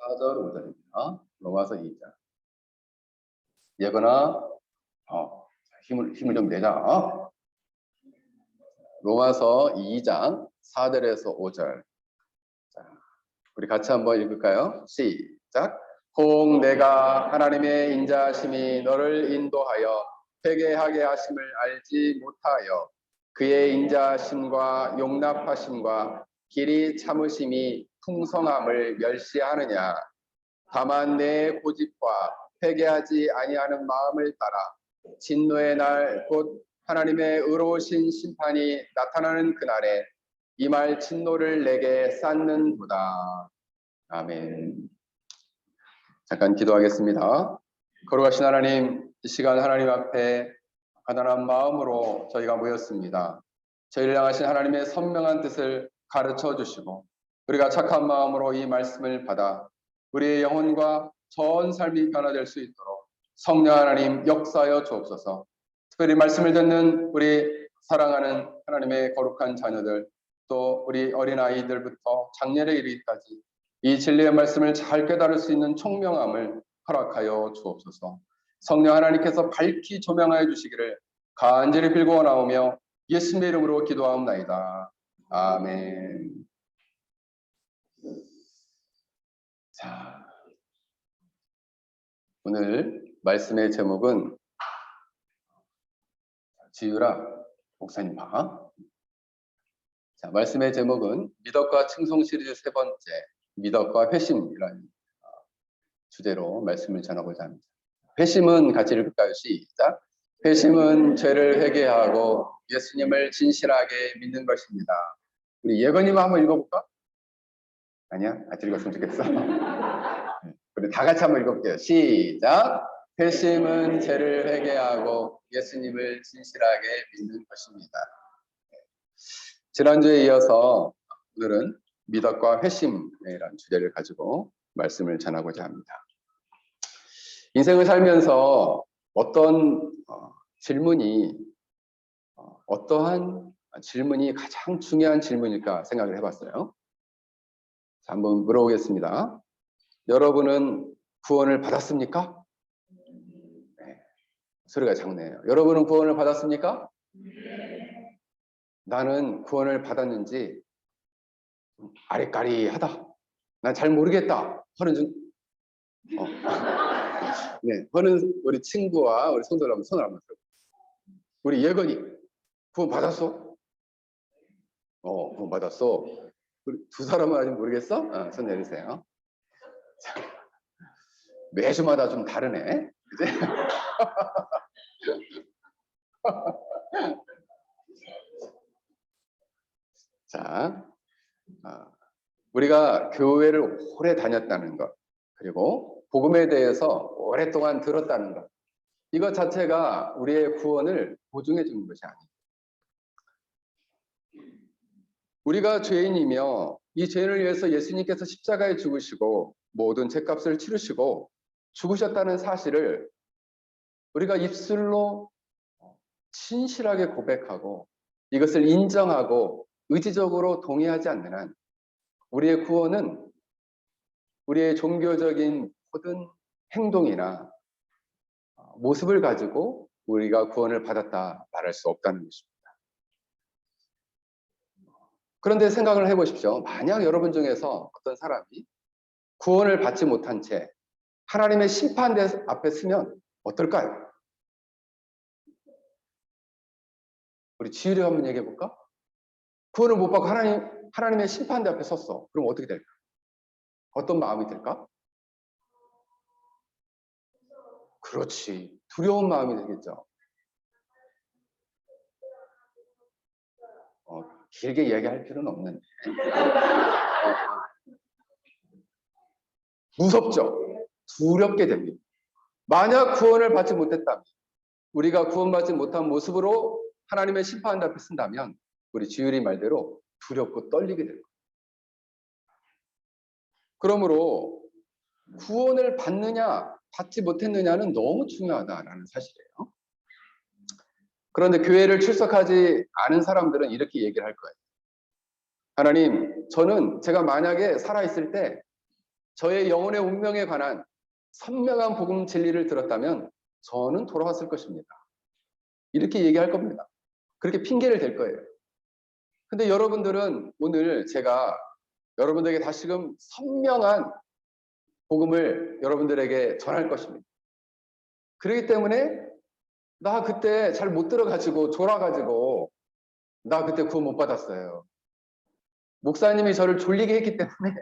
4절 5절입니다. 로마서 2장. 예거나 힘을 좀 내자. 로마서 2장 4절에서 5절. 자, 우리 같이 한번 읽을까요? 시작. 혹 내가 하나님의 인자하심이 너를 인도하여 회개하게 하심을 알지 못하여 그의 인자하심과 용납하심과 길이 참으심이 풍성함을 멸시하느냐. 다만 내 고집과 회개하지 아니하는 마음을 따라 진노의 날 곧 하나님의 의로우신 심판이 나타나는 그날에 이 말 진노를 내게 쌓는도다. 아멘. 잠깐 기도하겠습니다. 거룩하신 하나님, 이 시간 하나님 앞에 가난한 마음으로 저희가 모였습니다. 저희를 향하신 하나님의 선명한 뜻을 가르쳐 주시고 우리가 착한 마음으로 이 말씀을 받아 우리의 영혼과 전 삶이 변화될 수 있도록 성령 하나님 역사하여 주옵소서. 특별히 말씀을 듣는 우리 사랑하는 하나님의 거룩한 자녀들, 또 우리 어린아이들부터 장년에 이르기까지 이 진리의 말씀을 잘 깨달을 수 있는 총명함을 허락하여 주옵소서. 성령 하나님께서 밝히 조명하여 주시기를 간절히 빌고 나오며 예수님의 이름으로 기도하옵나이다. 아멘. 자, 오늘 말씀의 제목은 지유라 목사님 봐. 자, 말씀의 제목은 미덕과 칭송 시리즈 세 번째, 미덕과 회심이라는 주제로 말씀을 전하고자 합니다. 회심은 같이 읽을까요? 시작. 회심은 죄를 회개하고 예수님을 진실하게 믿는 것입니다. 우리 예건님 한번 읽어볼까? 아니야? 같이 읽었으면 좋겠어. 우리 다 같이 한번 읽어볼게요. 시작. 회심은 죄를 회개하고 예수님을 진실하게 믿는 것입니다. 지난주에 이어서 오늘은 미덕과 회심이라는 주제를 가지고 말씀을 전하고자 합니다. 인생을 살면서 어떤 어떠한 질문이 가장 중요한 질문일까 생각을 해봤어요. 자, 한번 물어보겠습니다. 여러분은 구원을 받았습니까? 네, 소리가 작네요. 여러분은 구원을 받았습니까? 네. 나는 구원을 받았는지 아리까리하다. 난 잘 모르겠다. 하는 우리 친구와 우리 성도들 한번 손을 한번 들어. 우리 예건이 구원 받았어? 구원 받았어. 우리 두 사람은 아직 모르겠어? 손 내리세요. 자, 매주마다 좀 다르네. 그치? 자, 우리가 교회를 오래 다녔다는 것, 그리고 복음에 대해서 오랫동안 들었다는 것, 이것 자체가 우리의 구원을 보증해 주는 것이 아닙니다. 우리가 죄인이며 이 죄인을 위해서 예수님께서 십자가에 죽으시고 모든 죄값을 치르시고 죽으셨다는 사실을 우리가 입술로 진실하게 고백하고 이것을 인정하고 의지적으로 동의하지 않는 한 우리의 구원은 우리의 종교적인 모든 행동이나 모습을 가지고 우리가 구원을 받았다 말할 수 없다는 것입니다. 그런데 생각을 해보십시오. 만약 여러분 중에서 어떤 사람이 구원을 받지 못한 채 하나님의 심판대 앞에 서면 어떨까요? 우리 지율이 한번 얘기해 볼까? 구원을 못 받고 하나님의 심판대 앞에 섰어. 그럼 어떻게 될까? 어떤 마음이 들까? 그렇지. 두려운 마음이 들겠죠. 길게 이야기할 필요는 없는데. 무섭죠? 두렵게 됩니다. 만약 구원을 받지 못했다면, 우리가 구원받지 못한 모습으로 하나님의 심판 앞에 쓴다면 우리 지율이 말대로 두렵고 떨리게 될 거예요. 그러므로 구원을 받느냐 받지 못했느냐는 너무 중요하다라는 사실이에요. 그런데 교회를 출석하지 않은 사람들은 이렇게 얘기를 할 거예요. 하나님, 제가 만약에 살아있을 때 저의 영혼의 운명에 관한 선명한 복음 진리를 들었다면 저는 돌아왔을 것입니다. 이렇게 얘기할 겁니다. 그렇게 핑계를 댈 거예요. 근데 여러분들은 오늘 제가 여러분들에게 다시금 선명한 복음을 여러분들에게 전할 것입니다. 그렇기 때문에 나 그때 잘 못 들어가지고 졸아가지고 나 그때 구원 못 받았어요. 목사님이 저를 졸리게 했기 때문에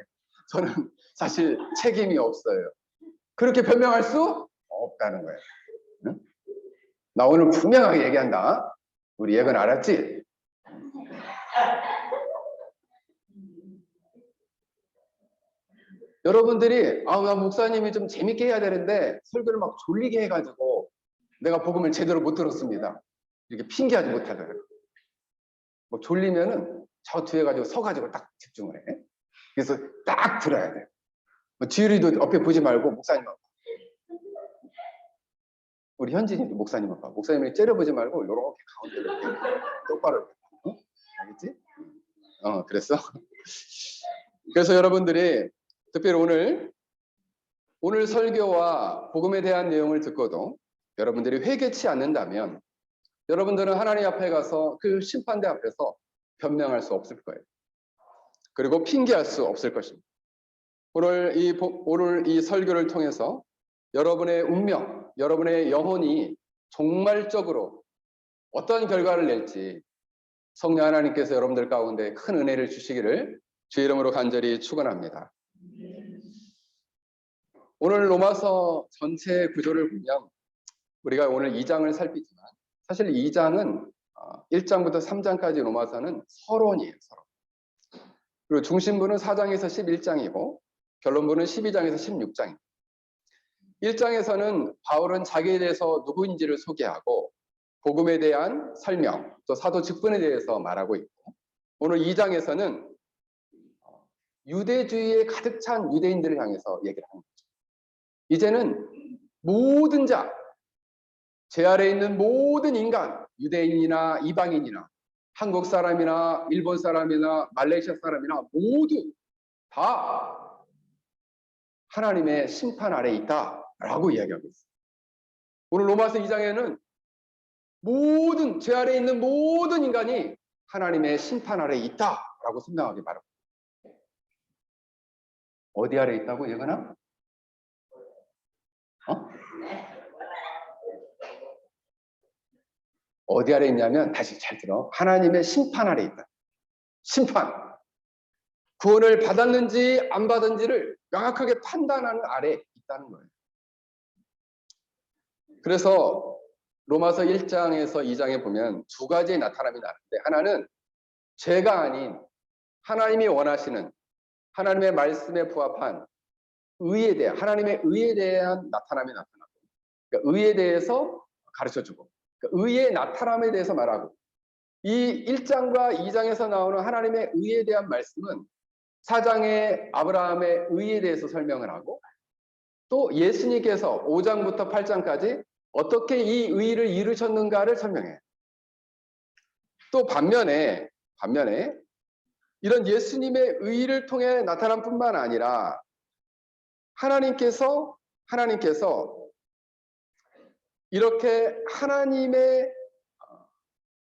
저는 사실 책임이 없어요. 그렇게 변명할 수 없다는 거예요. 응? 나 오늘 분명하게 얘기한다. 우리 예건 알았지? 여러분들이 나 목사님이 좀 재밌게 해야 되는데 설교를 막 졸리게 해가지고 내가 복음을 제대로 못 들었습니다. 이렇게 핑계하지 못하더라고요. 뭐 졸리면은 저 뒤에 가지고 서가지고 딱 집중을 해. 그래서 딱 들어야 돼. 뭐 뒤리도 옆에 보지 말고 목사님 봐. 우리 현진이도 목사님 봐. 목사님이 째려보지 말고 이렇게 가운데로 이렇게 똑바로. 어? 알겠지? 그랬어? 그래서 여러분들이 특별히 오늘 설교와 복음에 대한 내용을 듣고도 여러분들이 회개치 않는다면 여러분들은 하나님 앞에 가서 그 심판대 앞에서 변명할 수 없을 거예요. 그리고 핑계할 수 없을 것입니다. 오늘 이 설교를 통해서 여러분의 운명, 여러분의 영혼이 종말적으로 어떤 결과를 낼지 성령 하나님께서 여러분들 가운데 큰 은혜를 주시기를 주의 이름으로 간절히 축원합니다. 오늘 로마서 전체 구조를 보면 우리가 오늘 2장을 살피지만 사실 2장은 1장부터 3장까지 로마서는 서론이에요. 서론. 그리고 중심부는 4장에서 11장이고 결론부는 12장에서 16장입니다. 1장에서는 바울은 자기에 대해서 누구인지를 소개하고 복음에 대한 설명, 또 사도 직분에 대해서 말하고 있고 오늘 2장에서는 유대주의에 가득 찬 유대인들을 향해서 얘기를 하는 거죠. 이제는 모든 자, 제 아래에 있는 모든 인간, 유대인이나 이방인이나 한국 사람이나 일본 사람이나 말레이시아 사람이나 모두 다 하나님의 심판 아래에 있다라고 이야기하고 있어요. 오늘 로마서 2장에는 제 아래에 있는 모든 인간이 하나님의 심판 아래에 있다라고 선명하게 말합니다. 어디 아래에 있다고 얘기하나? 어디 아래에 있냐면 다시 잘 들어. 하나님의 심판 아래에 있다. 심판. 구원을 받았는지 안 받았는지를 명확하게 판단하는 아래에 있다는 거예요. 그래서 로마서 1장에서 2장에 보면 두 가지의 나타남이 나는데 하나는 죄가 아닌 하나님이 원하시는 하나님의 말씀에 부합한 의에 대한 하나님의 의에 대한 나타남이 나타나고 그러니까 의에 대해서 가르쳐주고 그러니까 의의 나타남에 대해서 말하고 이 1장과 2장에서 나오는 하나님의 의에 대한 말씀은 4장의 아브라함의 의에 대해서 설명을 하고 또 예수님께서 5장부터 8장까지 어떻게 이 의를 이루셨는가를 설명해요. 또 반면에 이런 예수님의 의를 통해 나타난 뿐만 아니라 하나님께서 이렇게 하나님의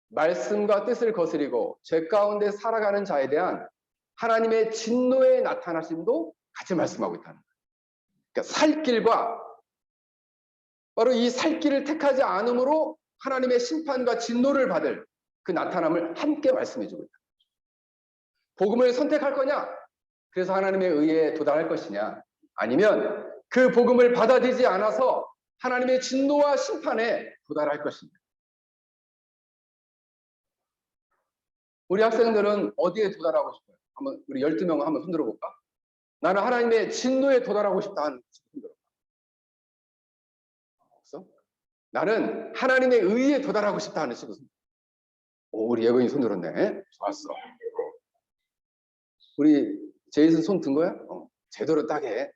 말씀과 뜻을 거스리고 죄 가운데 살아가는 자에 대한 하나님의 진노의 나타나심도 같이 말씀하고 있다는 거예요. 그러니까 살 길과 바로 이 살 길을 택하지 않음으로 하나님의 심판과 진노를 받을 그 나타남을 함께 말씀해주고 있다. 복음을 선택할 거냐? 그래서 하나님의 의에 도달할 것이냐? 아니면 그 복음을 받아들이지 않아서 하나님의 진노와 심판에 도달할 것이냐? 우리 학생들은 어디에 도달하고 싶어요? 한번 우리 12명 한번 손들어 볼까? 나는 하나님의 진노에 도달하고 싶다 하는 손 들어. 없어? 나는 하나님의 의에 도달하고 싶다 하는 친구. 오, 우리 예건이 손 들었네. 좋았어. 우리 제이슨 손 든 거야? 제대로 딱 해.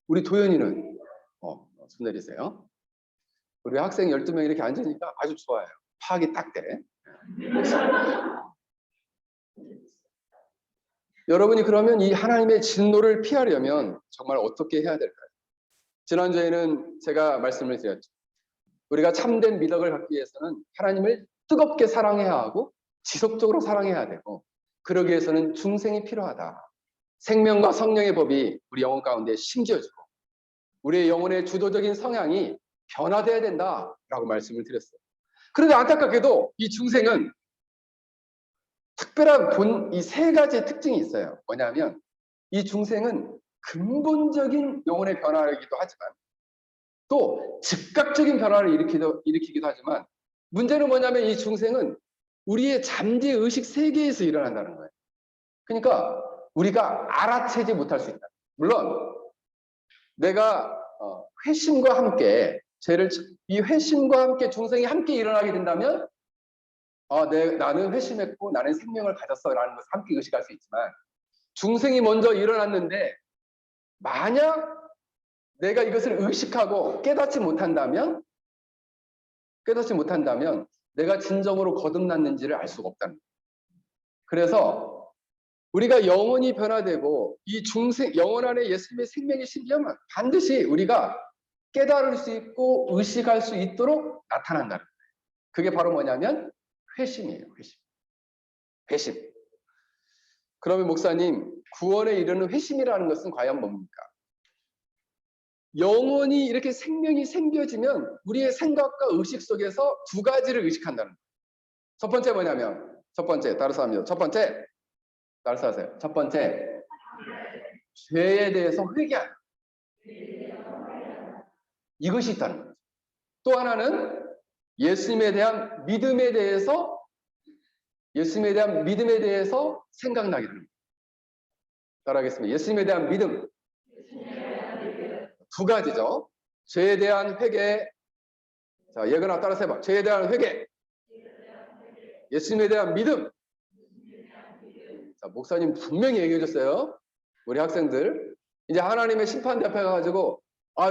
우리 도현이는 손 내리세요. 우리 학생 12명 이렇게 앉으니까 아주 좋아요. 파악이 딱 돼. 여러분이 그러면 이 하나님의 진노를 피하려면 정말 어떻게 해야 될까요? 지난주에는 제가 말씀을 드렸죠. 우리가 참된 미덕을 갖기 위해서는 하나님을 뜨겁게 사랑해야 하고 지속적으로 사랑해야 되고, 그러기 위해서는 중생이 필요하다. 생명과 성령의 법이 우리 영혼 가운데 심겨지고 우리의 영혼의 주도적인 성향이 변화돼야 된다라고 말씀을 드렸어요. 그런데 안타깝게도 이 중생은 특별한 이 세 가지의 특징이 있어요. 뭐냐면 이 중생은 근본적인 영혼의 변화이기도 하지만 또 즉각적인 변화를 일으키기도 하지만, 문제는 뭐냐면 이 중생은 우리의 잠재 의식 세계에서 일어난다는 거예요. 그러니까 우리가 알아채지 못할 수 있다. 물론 내가 회심과 함께 이 회심과 함께 중생이 함께 일어나게 된다면 나는 회심했고 나는 생명을 가졌어라는 것을 함께 의식할 수 있지만, 중생이 먼저 일어났는데 만약 내가 이것을 의식하고 깨닫지 못한다면 내가 진정으로 거듭났는지를 알 수가 없다는 거예요. 그래서 우리가 영혼이 변화되고 이 영혼 안에 예수님의 생명이 심기면 반드시 우리가 깨달을 수 있고 의식할 수 있도록 나타난다는 거예요. 그게 바로 뭐냐면 회심이에요. 회심. 그러면 목사님, 구원에 이르는 회심이라는 것은 과연 뭡니까? 영혼이 이렇게 생명이 생겨지면 우리의 생각과 의식 속에서 두 가지를 의식한다는 거예요. 첫 번째 뭐냐면, 따라서 합니다. 첫 번째, 따라서 하세요. 첫 번째, 죄에 대해서 회개하는, 이것이 있다는 거죠. 또 하나는 예수님에 대한 믿음에 대해서 생각나게 됩니다. 따라하겠습니다. 예수님에 대한 믿음. 두 가지죠. 죄에 대한 회개. 자, 예거나 따라서 해봐. 죄에 대한 회개. 예수님에 대한 믿음. 자, 목사님 분명히 얘기해 줬어요. 우리 학생들. 이제 하나님의 심판대 앞에 가가지고,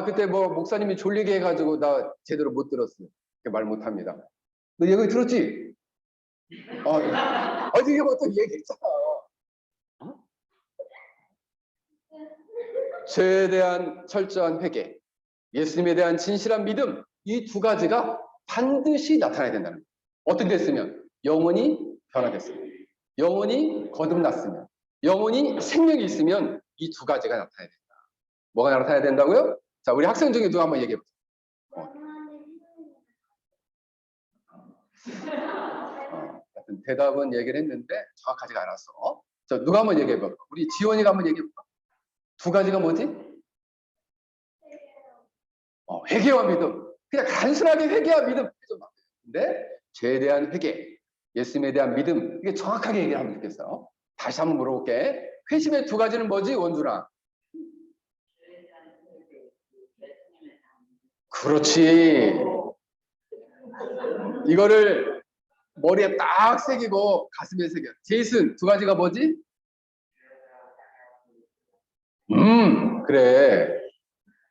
그때 목사님이 졸리게 해가지고 나 제대로 못 들었어요. 이렇게 말 못합니다. 너 얘기 들었지? 이게 또 얘기했잖아. 죄에 대한 철저한 회개, 예수님에 대한 진실한 믿음, 이 두 가지가 반드시 나타나야 된다는 거예요. 어떻게 됐으면? 영혼이 변화됐으면, 영혼이 거듭났으면, 영혼이 생명이 있으면 이 두 가지가 나타나야 된다. 뭐가 나타나야 된다고요? 자, 우리 학생 중에 누가 한번 얘기해 보세요. 대답은 얘기를 했는데 정확하지가 않았어. 자, 누가 한번 얘기해 볼까? 우리 지원이가 한번 얘기해 볼까? 두 가지가 뭐지? 회개와 믿음. 그냥 단순하게 회개와 믿음. 근데 죄에 대한 회개, 예수님에 대한 믿음, 이게 정확하게 얘기하면 좋겠어요. 다시 한번 물어볼게. 회심의 두 가지는 뭐지, 원준아? 그렇지. 이거를 머리에 딱 새기고 가슴에 새겨. 제이슨, 두 가지가 뭐지? 그래.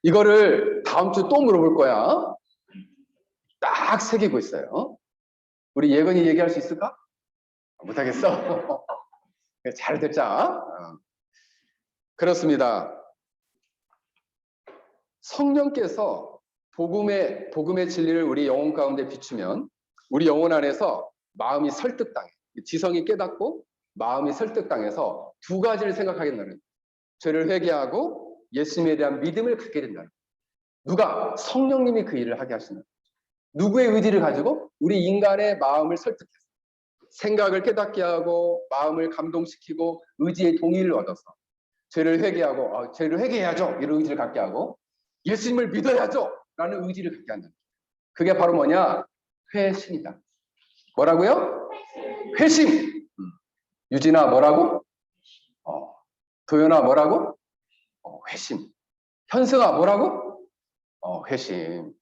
이거를 다음 주 또 물어볼 거야. 딱 새기고 있어요. 우리 예건이 얘기할 수 있을까? 못하겠어? 잘 듣자. 그렇습니다. 성령께서 복음의 진리를 우리 영혼 가운데 비추면 우리 영혼 안에서 마음이 설득당해. 지성이 깨닫고 마음이 설득당해서 두 가지를 생각하게 된다는 거예요. 죄를 회개하고 예수님에 대한 믿음을 갖게 된다는 거예요. 누가? 성령님이 그 일을 하게 하시는 거예요. 누구의 의지를 가지고? 우리 인간의 마음을 설득해서 생각을 깨닫게 하고 마음을 감동시키고 의지의 동의를 얻어서 죄를 회개하고 죄를 회개해야죠 이런 의지를 갖게 하고 예수님을 믿어야죠 라는 의지를 갖게 한다. 그게 바로 뭐냐? 회심이다. 뭐라고요? 회심. 유진아 뭐라고? 도연아 뭐라고? 회심. 현승아 뭐라고? 회심.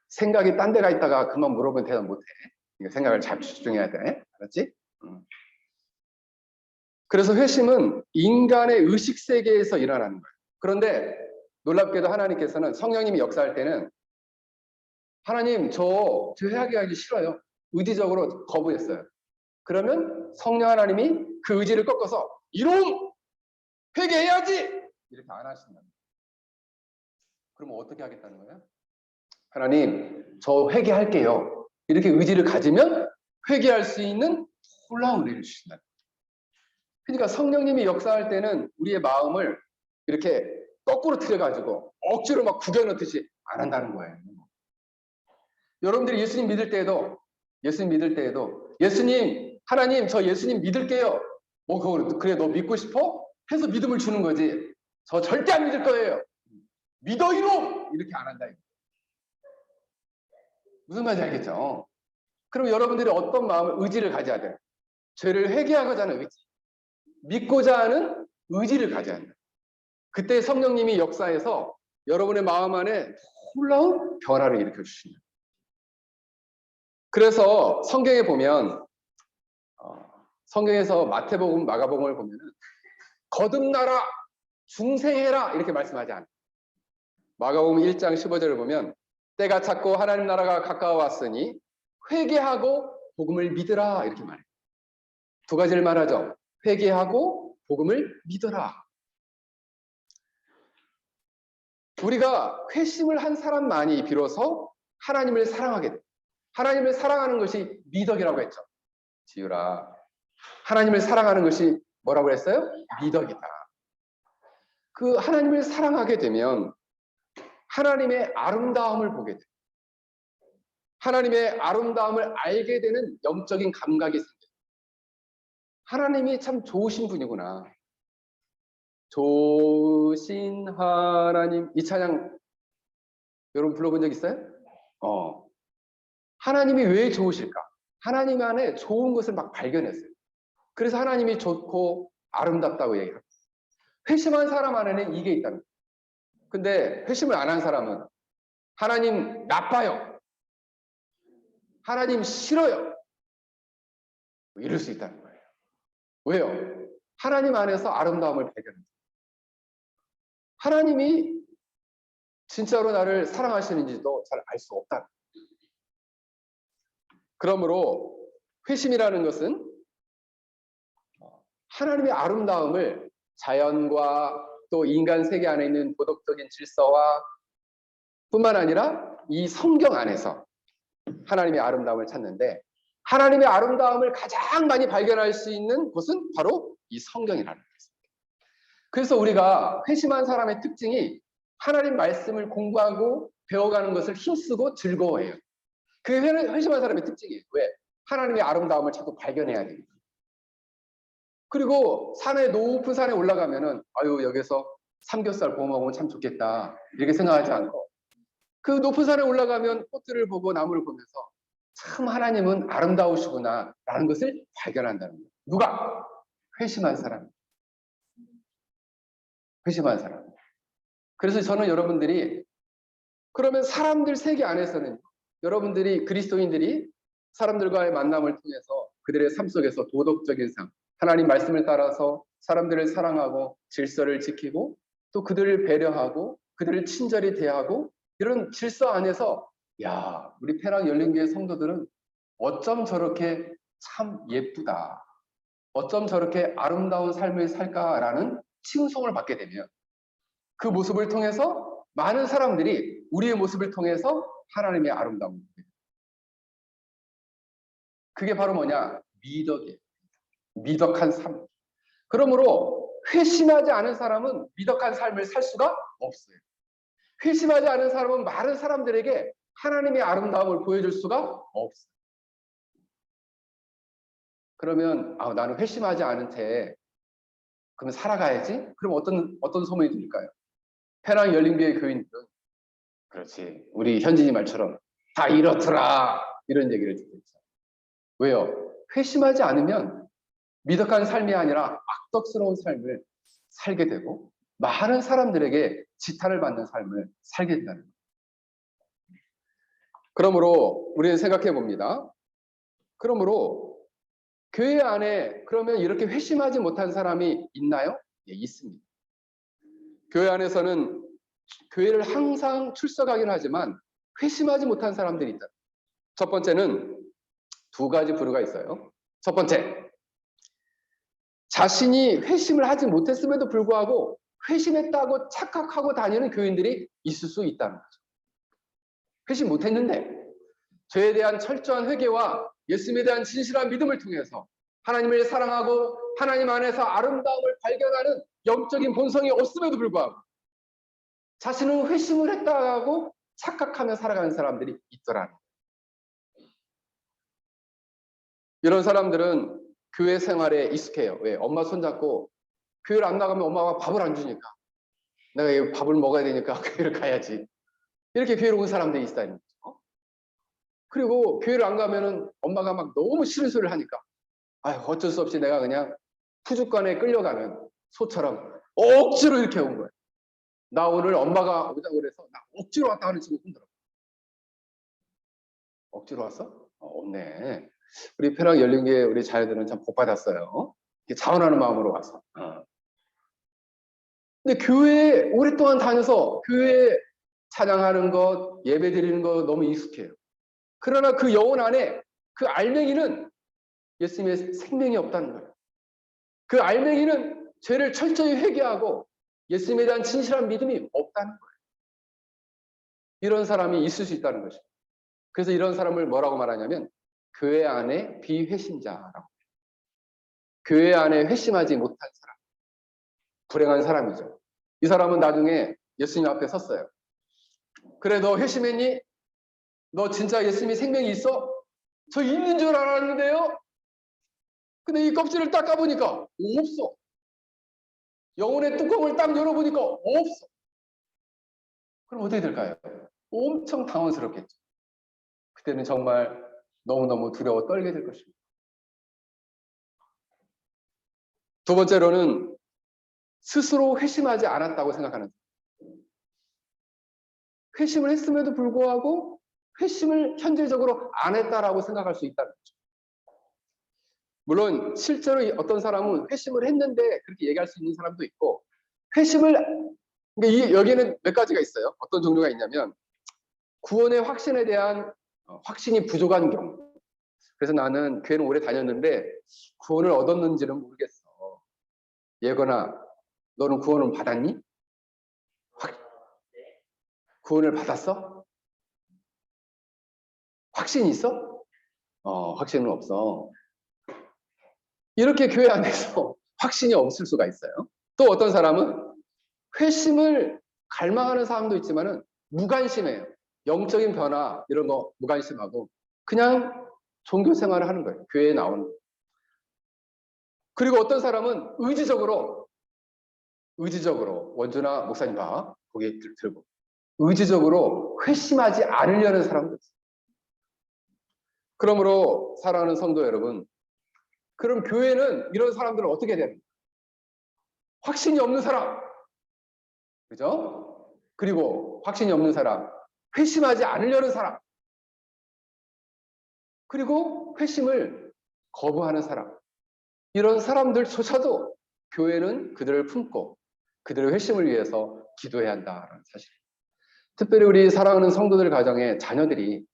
생각이 딴 데가 있다가 그만 물어보면 대답 못해. 생각을 잘 집중해야 돼. 알았지? 그래서 회심은 인간의 의식 세계에서 일어나는 거예요. 그런데 놀랍게도 하나님께서는 성령님이 역사할 때는 하나님 저 회개하기 싫어요. 의지적으로 거부했어요. 그러면 성령 하나님이 그 의지를 꺾어서 이놈 회개해야지 이렇게 안 하신다. 그러면 어떻게 하겠다는 거예요? 하나님 저 회개할게요. 이렇게 의지를 가지면 회개할 수 있는 놀라운 은혜를 주신다. 그러니까 성령님이 역사할 때는 우리의 마음을 이렇게 거꾸로 틀어가지고 억지로 막 구겨넣듯이 안 한다는 거예요. 여러분들이 예수님 믿을 때에도 예수님 하나님 저 예수님 믿을게요. 그래 너 믿고 싶어? 해서 믿음을 주는 거지. 저 절대 안 믿을 거예요. 믿어 이놈! 이렇게 안 한다. 무슨 말인지 알겠죠? 그럼 여러분들이 어떤 마음을 의지를 가져야 돼요? 죄를 회개하고자 하는 의지. 믿고자 하는 의지를 가져야 한다. 그때 성령님이 역사해서 여러분의 마음 안에 놀라운 변화를 일으켜 주십니다. 그래서 성경에 보면 성경에서 마태복음, 마가복음을 보면은 거듭나라, 중생해라 이렇게 말씀하지 않아요. 마가복음 1장 15절을 보면 때가 찼고 하나님 나라가 가까워 왔으니 회개하고 복음을 믿으라 이렇게 말해요. 두 가지를 말하죠. 회개하고 복음을 믿어라. 우리가 회심을 한 사람만이 비로소 하나님을 사랑하게 돼요. 하나님을 사랑하는 것이 미덕이라고 했죠. 지유라. 하나님을 사랑하는 것이 뭐라고 했어요? 미덕이다. 그 하나님을 사랑하게 되면 하나님의 아름다움을 보게 돼요. 하나님의 아름다움을 알게 되는 영적인 감각이 생겨요. 하나님이 참 좋으신 분이구나. 좋으신 하나님. 이 찬양 여러분 불러본 적 있어요? 하나님이 왜 좋으실까? 하나님 안에 좋은 것을 막 발견했어요. 그래서 하나님이 좋고 아름답다고 얘기합니다. 회심한 사람 안에는 이게 있다는 거예요. 근데 회심을 안 한 사람은 하나님 나빠요. 하나님 싫어요. 이럴 수 있다는 거예요. 왜요? 하나님 안에서 아름다움을 발견합니다. 하나님이 진짜로 나를 사랑하시는지도 잘 알 수 없다는 거예요. 그러므로 회심이라는 것은 하나님의 아름다움을 자연과 또 인간 세계 안에 있는 도덕적인 질서와 뿐만 아니라 이 성경 안에서 하나님의 아름다움을 찾는데 하나님의 아름다움을 가장 많이 발견할 수 있는 곳은 바로 이 성경이라는 것입니다. 그래서 우리가 회심한 사람의 특징이 하나님 말씀을 공부하고 배워가는 것을 힘쓰고 즐거워해요. 그게 회심한 사람의 특징이에요. 왜? 하나님의 아름다움을 자꾸 발견해야 되니까. 그리고 높은 산에 올라가면은 아유 여기서 삼겹살 구워 먹으면 참 좋겠다 이렇게 생각하지 않고 그 높은 산에 올라가면 꽃들을 보고 나무를 보면서 참 하나님은 아름다우시구나 라는 것을 발견한다는 거예요. 누가? 회심한 사람. 회심한 사람. 그래서 저는 여러분들이 그러면 사람들 세계 안에서는 여러분들이 그리스도인들이 사람들과의 만남을 통해서 그들의 삶 속에서 도덕적인 삶, 하나님 말씀을 따라서 사람들을 사랑하고 질서를 지키고 또 그들을 배려하고 그들을 친절히 대하고 이런 질서 안에서 야 우리 페랑 열린교회 성도들은 어쩜 저렇게 참 예쁘다. 어쩜 저렇게 아름다운 삶을 살까라는 칭송을 받게 되면 그 모습을 통해서 많은 사람들이 우리의 모습을 통해서 하나님의 아름다움을 보게 됩니다. 그게 바로 뭐냐? 미덕이에요. 미덕한 삶. 그러므로 회심하지 않은 사람은 미덕한 삶을 살 수가 없어요. 회심하지 않은 사람은 많은 사람들에게 하나님의 아름다움을 보여줄 수가 없어요. 그러면 나는 회심하지 않은 채 그럼 살아가야지? 그럼 어떤 소문이 들릴까요? 페랑 열린교회 교인들은 그렇지 우리 현진이 말처럼 다 이렇더라 이런 얘기를 듣겠죠. 왜요? 회심하지 않으면 미덕한 삶이 아니라 악덕스러운 삶을 살게 되고 많은 사람들에게 지탄을 받는 삶을 살게 된다는 거예요. 그러므로 우리는 생각해 봅니다. 그러므로 교회 안에 그러면 이렇게 회심하지 못한 사람이 있나요? 예, 있습니다. 교회 안에서는 교회를 항상 출석하긴 하지만 회심하지 못한 사람들이 있다. 첫 번째는 두 가지 부류가 있어요. 첫 번째, 자신이 회심을 하지 못했음에도 불구하고 회심했다고 착각하고 다니는 교인들이 있을 수 있다는 거죠. 회심 못했는데 죄에 대한 철저한 회개와 예수님에 대한 진실한 믿음을 통해서 하나님을 사랑하고 하나님 안에서 아름다움을 발견하는 영적인 본성이 없음에도 불구하고 자신은 회심을 했다고 착각하며 살아가는 사람들이 있더라는 거예요. 이런 사람들은 교회 생활에 익숙해요. 왜? 엄마 손잡고 교회를 안 나가면 엄마가 밥을 안 주니까 내가 이 밥을 먹어야 되니까 교회를 가야지. 이렇게 교회로 온 사람들이 있다는 거죠. 그리고 교회를 안 가면은 엄마가 막 너무 싫은 소리를 하니까 어쩔 수 없이 내가 그냥 푸주간에 끌려가면 소처럼 억지로 이렇게 온 거예요. 나 오늘 엄마가 오자고 그래서 나 억지로 왔다 하는 친구 힘들어. 억지로 왔어? 없네. 우리 폐락 열린교회 우리 자녀들은 참 복 받았어요. 자원하는 마음으로 와서. 근데 교회에 오랫동안 다녀서 교회에 찬양하는 것, 예배 드리는 것 너무 익숙해요. 그러나 그 영혼 안에 그 알맹이는 예수님의 생명이 없다는 거예요. 그 알맹이는 죄를 철저히 회개하고 예수님에 대한 진실한 믿음이 없다는 거예요. 이런 사람이 있을 수 있다는 것이죠. 그래서 이런 사람을 뭐라고 말하냐면 교회 안에 비회심자라고 해요. 교회 안에 회심하지 못한 사람, 불행한 사람이죠. 이 사람은 나중에 예수님 앞에 섰어요. 그래, 너 회심했니? 너 진짜 예수님이 생명이 있어? 저 있는 줄 알았는데요? 근데 이 껍질을 딱 까보니까 없어. 영혼의 뚜껑을 딱 열어보니까 없어. 그럼 어떻게 될까요? 엄청 당황스럽겠죠. 그때는 정말 너무너무 두려워 떨게 될 것입니다. 두 번째로는 스스로 회심하지 않았다고 생각하는 사람. 회심을 했음에도 불구하고 회심을 현재적으로 안 했다라고 생각할 수 있다는 거죠. 물론 실제로 어떤 사람은 회심을 했는데 그렇게 얘기할 수 있는 사람도 있고 회심을 그러니까 여기에는 몇 가지가 있어요. 어떤 종류가 있냐면 구원의 확신에 대한 확신이 부족한 경우. 그래서 나는 교회는 오래 다녔는데 구원을 얻었는지는 모르겠어. 예거나 너는 구원을 받았니? 구원을 받았어? 확신이 있어? 확신은 없어. 이렇게 교회 안에서 확신이 없을 수가 있어요. 또 어떤 사람은 회심을 갈망하는 사람도 있지만은 무관심해요. 영적인 변화 이런 거 무관심하고 그냥 종교 생활을 하는 거예요. 교회에 나오는 거예요. 그리고 어떤 사람은 의지적으로 원주나 목사님 봐 고개 들고 의지적으로 회심하지 않으려는 사람도 있어요. 그러므로 사랑하는 성도 여러분, 그럼 교회는 이런 사람들은 어떻게 됩니까? 확신이 없는 사람, 그죠? 그리고 확신이 없는 사람, 회심하지 않으려는 사람, 그리고 회심을 거부하는 사람, 이런 사람들조차도 교회는 그들을 품고 그들의 회심을 위해서 기도해야 한다는 사실입니다. 특별히 우리 사랑하는 성도들 가정의 자녀들이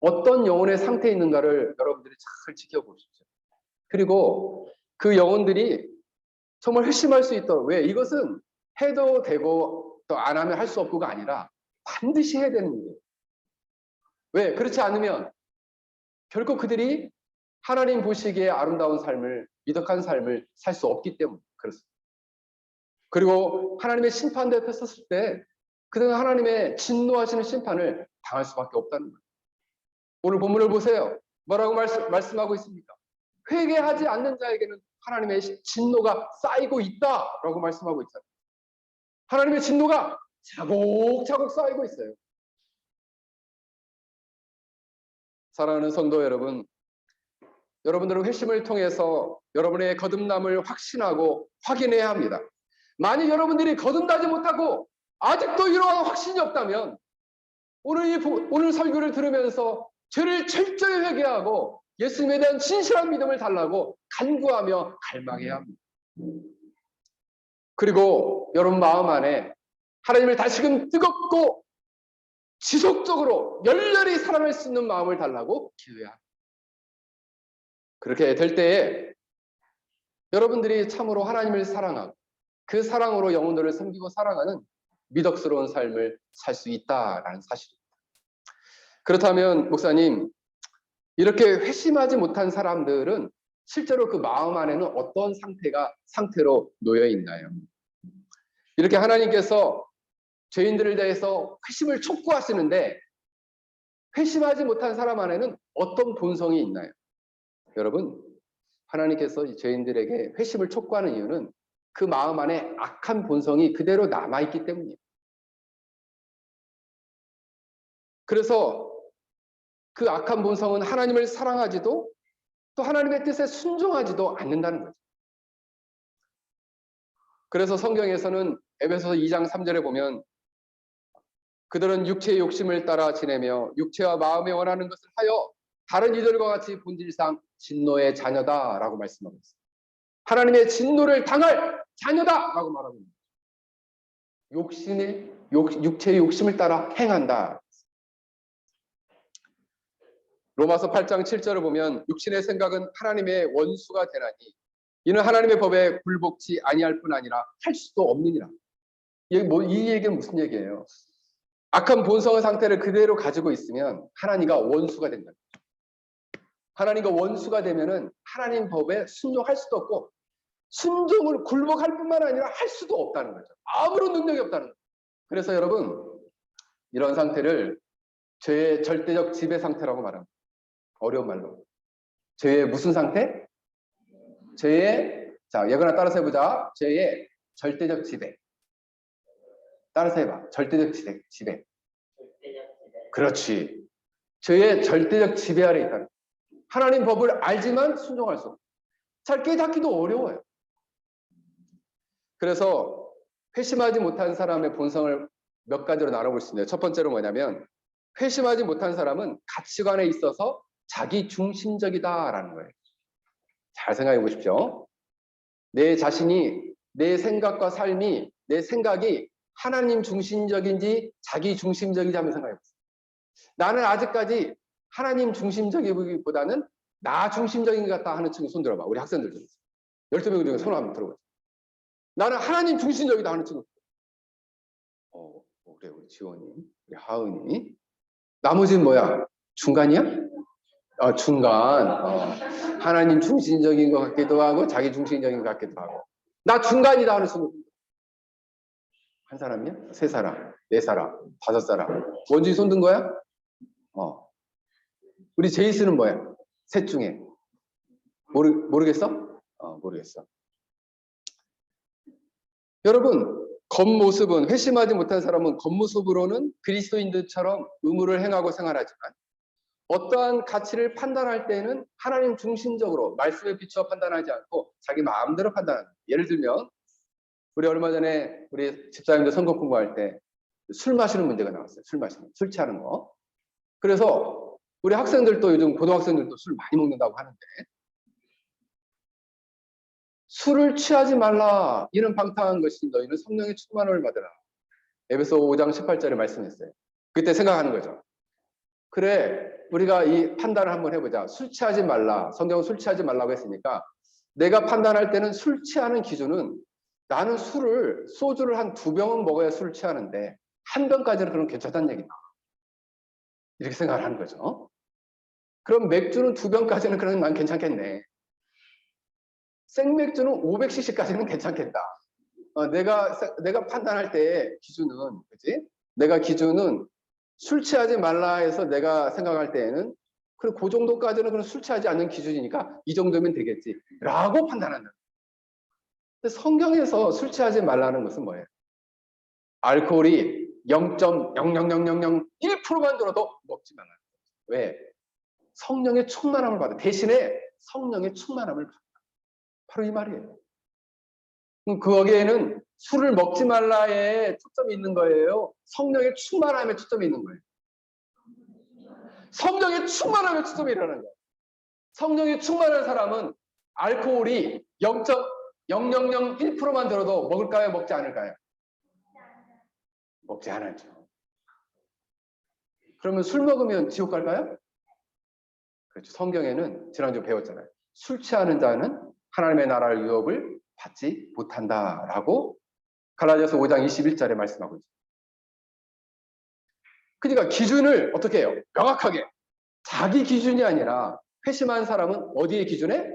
어떤 영혼의 상태에 있는가를 여러분들이 잘 지켜보십시오. 그리고 그 영혼들이 정말 회심할 수 있도록, 왜? 이것은 해도 되고 또 안 하면 할 수 없고가 아니라 반드시 해야 되는 일이에요. 왜? 그렇지 않으면 결코 그들이 하나님 보시기에 아름다운 삶을, 미덕한 삶을 살 수 없기 때문에 그렇습니다. 그리고 하나님의 심판대 앞에 섰을 때 그들은 하나님의 진노하시는 심판을 당할 수밖에 없다는 거예요. 오늘 본문을 보세요. 뭐라고 말씀하고 있습니까? 회개하지 않는 자에게는 하나님의 진노가 쌓이고 있다라고 말씀하고 있잖아요. 하나님의 진노가 차곡차곡 쌓이고 있어요. 사랑하는 성도 여러분, 여러분들은 회심을 통해서 여러분의 거듭남을 확신하고 확인해야 합니다. 만약 여러분들이 거듭나지 못하고 아직도 이러한 확신이 없다면 오늘 설교를 들으면서 죄를 철저히 회개하고 예수님에 대한 진실한 믿음을 달라고 간구하며 갈망해야 합니다. 그리고 여러분 마음 안에 하나님을 다시금 뜨겁고 지속적으로 열렬히 사랑할 수 있는 마음을 달라고 기도해야 합니다. 그렇게 될 때에 여러분들이 참으로 하나님을 사랑하고 그 사랑으로 영혼들을 섬기고 사랑하는 미덕스러운 삶을 살 수 있다라는 사실입니다. 그렇다면 목사님, 이렇게 회심하지 못한 사람들은 실제로 그 마음 안에는 어떤 상태로 놓여 있나요? 이렇게 하나님께서 죄인들에 대해서 회심을 촉구하시는데 회심하지 못한 사람 안에는 어떤 본성이 있나요? 여러분, 하나님께서 이 죄인들에게 회심을 촉구하는 이유는 그 마음 안에 악한 본성이 그대로 남아있기 때문이에요. 그래서 그 악한 본성은 하나님을 사랑하지도 또 하나님의 뜻에 순종하지도 않는다는 거죠. 그래서 성경에서는 에베소서 2장 3절에 보면 그들은 육체의 욕심을 따라 지내며 육체와 마음에 원하는 것을 하여 다른 이들과 같이 본질상 진노의 자녀다라고 말씀하고 있습니다. 하나님의 진노를 당할 자녀다라고 말하고 있습니다. 육체의 욕심을 따라 행한다. 로마서 8장 7절을 보면 육신의 생각은 하나님의 원수가 되나니 이는 하나님의 법에 굴복치 아니할 뿐 아니라 할 수도 없느니라. 이 얘기는 무슨 얘기예요? 악한 본성의 상태를 그대로 가지고 있으면 하나님과 원수가 된다. 하나님과 원수가 되면은 하나님 법에 순종할 수도 없고 순종을 굴복할 뿐만 아니라 할 수도 없다는 거죠. 아무런 능력이 없다는 거죠. 그래서 여러분, 이런 상태를 죄의 절대적 지배 상태라고 말합니다. 어려운 말로. 죄의 무슨 상태? 자, 예거나 따라서 해보자. 죄의 절대적 지배. 따라서 해봐. 절대적 지배. 그렇지. 죄의 절대적 지배 아래 있다는. 하나님 법을 알지만 순종할 수 없고 잘 깨닫기도 어려워요. 그래서 회심하지 못한 사람의 본성을 몇 가지로 나눠볼 수 있는데 첫 번째로 뭐냐면 회심하지 못한 사람은 가치관에 있어서 자기 중심적이다라는 거예요. 잘 생각해 보십시오. 내 자신이 내 생각과 삶이 내 생각이 하나님 중심적인지 자기 중심적인지 한번 생각해 보세요. 나는 아직까지 하나님 중심적이기보다는 나 중심적인 것 같다 하는 친구 손 들어봐. 우리 학생들 중에서 12명 중에 손 한번 들어보세요. 나는 하나님 중심적이다 하는 친구. 그래, 우리 지원이, 우리 하은이. 나머지는 뭐야? 중간이야? 중간. 하나님 중심적인 것 같기도 하고 자기 중심적인 것 같기도 하고. 나 중간이다 하는 친구. 한 사람이야? 세 사람, 네 사람, 다섯 사람. 원준이 손 든 거야? 우리 제이스는 뭐야? 셋 중에. 모르겠어? 모르겠어. 여러분, 겉모습은 회심하지 못한 사람은 겉모습으로는 그리스도인들처럼 의무를 행하고 생활하지만 어떠한 가치를 판단할 때는 하나님 중심적으로 말씀에 비추어 판단하지 않고 자기 마음대로 판단하는. 예를 들면 우리 얼마 전에 우리 집사님들 선거 공부할 때 술 마시는 문제가 나왔어요. 술 취하는 거. 그래서 우리 학생들도 요즘 고등학생들도 술 많이 먹는다고 하는데 술을 취하지 말라. 이는 방탕한 것이 너희는 성령의 충만함을 받으라. 에베소 5장 18절에 말씀했어요. 그때 생각하는 거죠. 그래, 우리가 이 판단을 한번 해보자. 술 취하지 말라. 성경은 술 취하지 말라고 했으니까 내가 판단할 때는 술 취하는 기준은 나는 소주를 한 2병은 먹어야 술 취하는데 한 병까지는 그럼 괜찮다는 얘기다. 이렇게 생각을 하는 거죠. 그럼 맥주는 2병까지는 그럼 난 괜찮겠네. 생맥주는 500cc까지는 괜찮겠다. 내가 판단할 때 기준은, 그지? 내가 기준은 술 취하지 말라 해서 내가 생각할 때에는 그래, 그 정도까지는 그럼 술 취하지 않는 기준이니까 이 정도면 되겠지. 라고 판단한다. 근데 성경에서 술 취하지 말라는 것은 뭐예요? 알코올이 0.00001%만 들어도 먹지 말라. 왜? 성령의 충만함을 받아. 대신에 성령의 충만함을 받아. 바로 이 말이에요. 거기에는 술을 먹지 말라에 초점이 있는 거예요. 성령의 충만함에 초점이 있는 거예요. 성령의 충만함에 초점이 일어나는 거예요. 성령의 충만한 사람은 알코올이 0.0001%만 들어도 먹을까요? 먹지 않을까요? 먹지 않았죠. 그러면 술 먹으면 지옥 갈까요? 그렇죠. 성경에는 지난주 배웠잖아요. 술 취하는 자는 하나님의 나라의 유업을 받지 못한다라고 갈라디아서 5장 21절에 말씀하고 있습니다. 그러니까 기준을 어떻게 해요? 명확하게. 자기 기준이 아니라 회심한 사람은 어디의 기준에?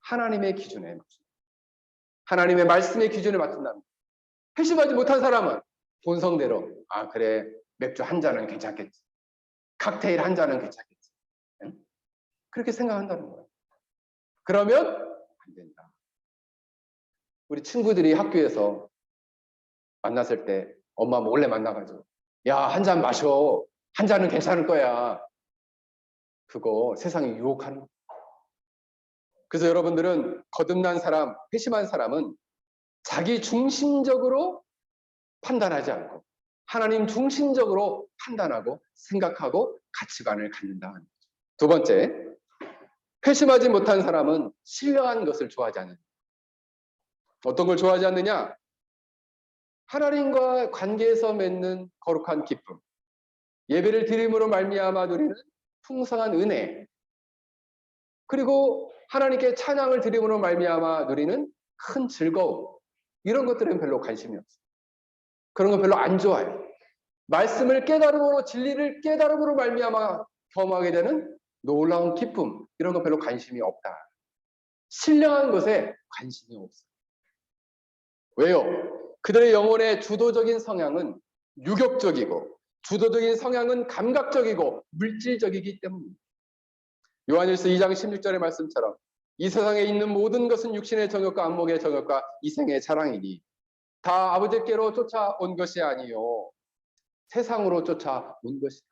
하나님의 기준에 맞춘다. 하나님의 말씀의 기준에 맞춘다. 회심하지 못한 사람은 본성대로 그래 맥주 한 잔은 괜찮겠지. 칵테일 한 잔은 괜찮겠지. 그렇게 생각한다는 거예요. 그러면 안 된다. 우리 친구들이 학교에서 만났을 때 엄마 몰래 만나가지고 야, 한 잔 마셔. 한 잔은 괜찮을 거야. 그거 세상에 유혹하는 거예요. 그래서 여러분들은 거듭난 사람, 회심한 사람은 자기 중심적으로 판단하지 않고 하나님 중심적으로 판단하고 생각하고 가치관을 갖는다. 두 번째, 회심하지 못한 사람은 신령한 것을 좋아하지 않는다. 어떤 걸 좋아하지 않느냐? 하나님과 관계에서 맺는 거룩한 기쁨, 예배를 드림으로 말미암아 누리는 풍성한 은혜, 그리고 하나님께 찬양을 드림으로 말미암아 누리는 큰 즐거움, 이런 것들은 별로 관심이 없어요. 그런 건 별로 안 좋아해요. 말씀을 깨달음으로, 진리를 깨달음으로 말미암아 경험하게 되는 놀라운 기쁨, 이런 거 별로 관심이 없다. 신령한 것에 관심이 없어요. 왜요? 그들의 영혼의 주도적인 성향은 유격적이고 주도적인 성향은 감각적이고 물질적이기 때문입니다. 요한일서 2장 16절의 말씀처럼 이 세상에 있는 모든 것은 육신의 정욕과 안목의 정욕과 이생의 자랑이니 다 아버지께로 쫓아온 것이 아니요 세상으로 쫓아온 것이다.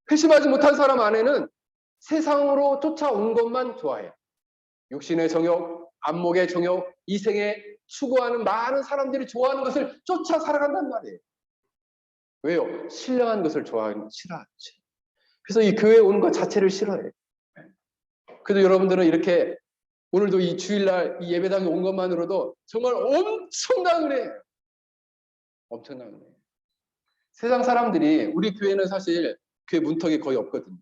회심하지 못한 사람 안에는 세상으로 쫓아온 것만 좋아해요. 육신의 정욕, 안목의 정욕, 이생에 추구하는 많은 사람들이 좋아하는 것을 쫓아 살아간단 말이에요. 왜요? 신령한 것을 싫어하지. 그래서 이 교회에 오는 것 자체를 싫어해요. 그래도 여러분들은 이렇게 오늘도 이 주일날 이 예배당에 온 것만으로도 정말 엄청난 은혜예요. 엄청난 은혜. 세상 사람들이, 우리 교회는 사실 교회 문턱이 거의 없거든요.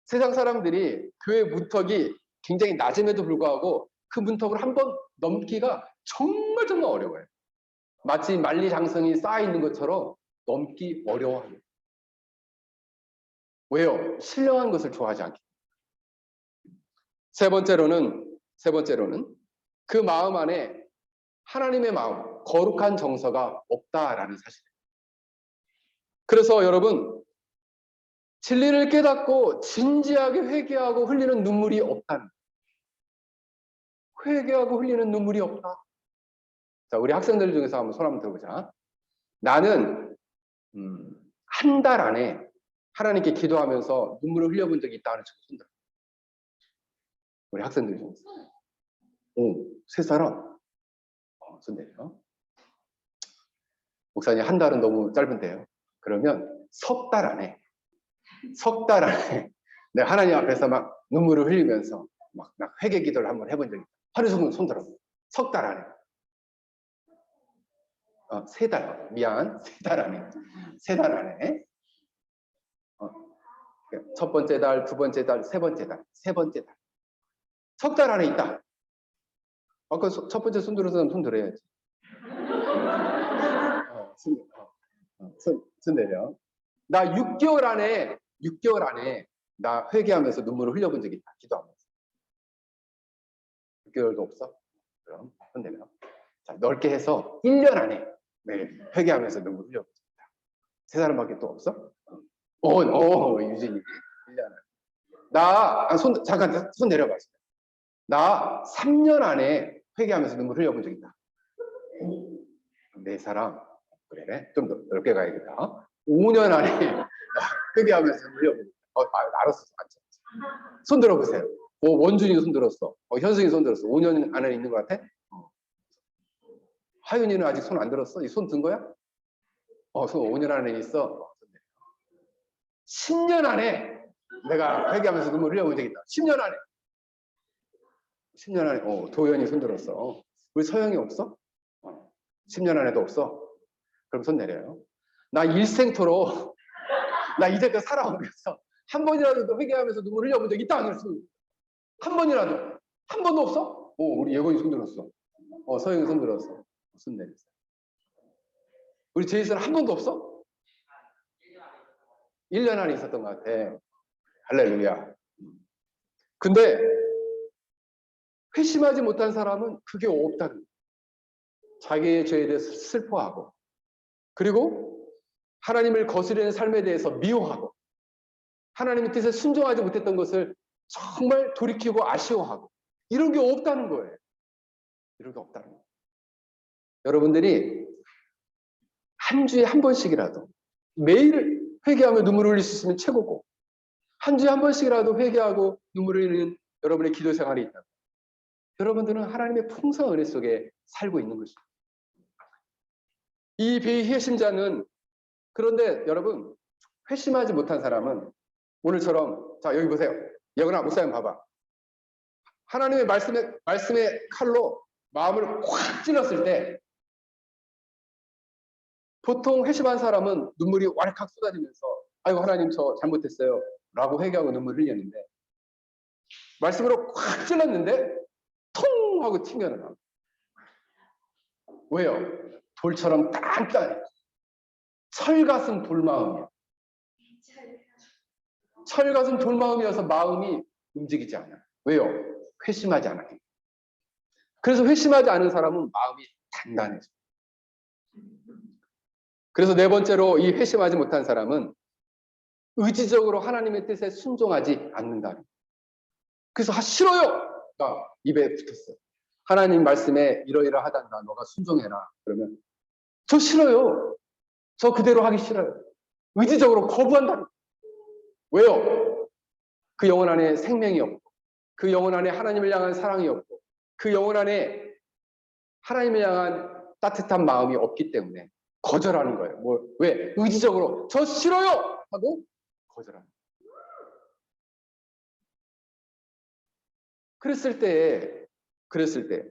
세상 사람들이 교회 문턱이 굉장히 낮음에도 불구하고 그 문턱을 한번 넘기가 정말 어려워요. 마치 만리장성이 쌓여있는 것처럼 넘기 어려워요. 왜요? 신령한 것을 좋아하지 않기 때문에. 세 번째로는 그 마음 안에 하나님의 마음, 거룩한 정서가 없다라는 사실이에요. 그래서 여러분, 진리를 깨닫고 진지하게 회개하고 흘리는 눈물이 없다는 거예요. 회개하고 흘리는 눈물이 없다. 자, 우리 학생들 중에서 한번 손 한번 들어보자. 나는 한 달 안에 하나님께 기도하면서 눈물을 흘려본 적이 있다는 친구 손 들어. 우리 학생들 중에서. 세 사람. 손 내려. 목사님, 한 달은 너무 짧은데요. 그러면 석 달 안에 내가 하나님 앞에서 막 눈물을 흘리면서 막 회개 기도를 한번 해본 적이 있다. 하루 손 들어. 석 달 안에. 세 달. 미안. 세 달 안에. 세 달 안에. 첫 번째 달, 두 번째 달, 세 번째 달. 석 달 안에 있다. 아까 첫 번째 손 들어서 손 들어야지. 손 내려. 나 6개월 안에 나 회개하면서 눈물을 흘려본 적이 있다. 기도하면서. 6개월도 없어? 그럼 손 내려. 자, 넓게 해서 1년 안에 회개하면서 눈물을 흘려본 적이 있다. 세 사람밖에 또 없어? 유진이 1년 안에. 잠깐 손 내려봐. 나 3년 안에 회개하면서 눈물 흘려본 적 있다. 네 사람. 그래, 좀 넓게 가야겠다. 5년 안에 회개하면서 흘려본 적 있다. 알았어. 손 들어보세요. 원준이 손 들었어. 현승이 손 들었어. 5년 안에 있는 것 같아? 하윤이는 아직 손 안 들었어? 이 손 든 거야? 손 5년 안에 있어. 10년 안에 내가 회개하면서 눈물 흘려본 적이 있다. 10년 안에. 10년 안에. 도현이 손 들었어. 우리 서영이 없어? 10년 안에도 없어? 그럼 손 내려요. 나 일생토록 나 이제껏 살아오면서 한 번이라도 회개하면서 눈물 흘려본 적 있다. 한 번이라도. 한 번도 없어? 우리 예건이 손 들었어. 서영이 손 들었어. 손 내렸어. 우리 제이슨 한 번도 없어? 1년 안에 있었던 것 같아. 할렐루야. 근데 회심하지 못한 사람은 그게 없다는 거야. 자기의 죄에 대해서 슬퍼하고, 그리고 하나님을 거스르는 삶에 대해서 미워하고, 하나님의 뜻에 순종하지 못했던 것을 정말 돌이키고 아쉬워하고, 이런 게 없다는 거예요. 이런 게 없다는 거예요. 여러분들이 한 주에 한 번씩이라도 매일 회개하며 눈물을 흘릴 수 있으면 최고고, 한 주에 한 번씩이라도 회개하고 눈물을 흘리는 여러분의 기도 생활이 있다면 여러분들은 하나님의 풍성한 은혜 속에 살고 있는 것입니다. 이 비회심자는, 그런데 여러분, 회심하지 못한 사람은 오늘처럼, 자 여기 보세요. 예건아 목사님 봐봐. 하나님의 말씀의 칼로 마음을 확 찔렀을 때 보통 회심한 사람은 눈물이 와락하게 쏟아지면서 아이고 하나님 저 잘못했어요 라고 회개하고 눈물을 흘렸는데, 말씀으로 확 찔렀는데 통 하고 튕겨나가. 왜요? 돌처럼 단단해. 철같은 돌마음이야. 철같은 돌마음이어서 마음이 움직이지 않아. 왜요? 회심하지 않았기. 그래서 회심하지 않은 사람은 마음이 단단해져. 그래서 네 번째로 이 회심하지 못한 사람은 의지적으로 하나님의 뜻에 순종하지 않는다. 그래서 싫어요! 입에 붙었어요. 하나님 말씀에 이러이러하단다. 너가 순종해라. 그러면 저 싫어요. 저 그대로 하기 싫어요. 의지적으로 거부한다. 왜요? 그 영혼 안에 생명이 없고, 그 영혼 안에 하나님을 향한 사랑이 없고, 그 영혼 안에 하나님을 향한 따뜻한 마음이 없기 때문에 거절하는 거예요. 왜? 의지적으로 저 싫어요! 하고 거절하는 거예요. 그랬을 때,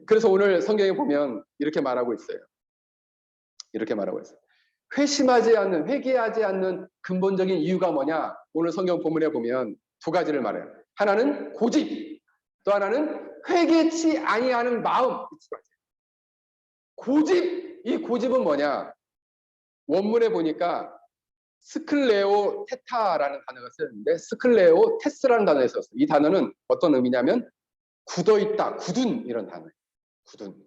그래서 오늘 성경에 보면 이렇게 말하고 있어요. 회개하지 않는 근본적인 이유가 뭐냐? 오늘 성경 본문에 보면 두 가지를 말해요. 하나는 고집, 또 하나는 회개치 아니하는 마음. 이 고집은 뭐냐? 원문에 보니까 스클레오 테타라는 단어가 쓰였는데 스클레오 테스라는 단어가 썼어요. 이 단어는 어떤 의미냐면 굳어있다, 굳은 이런 단어예요. 굳은.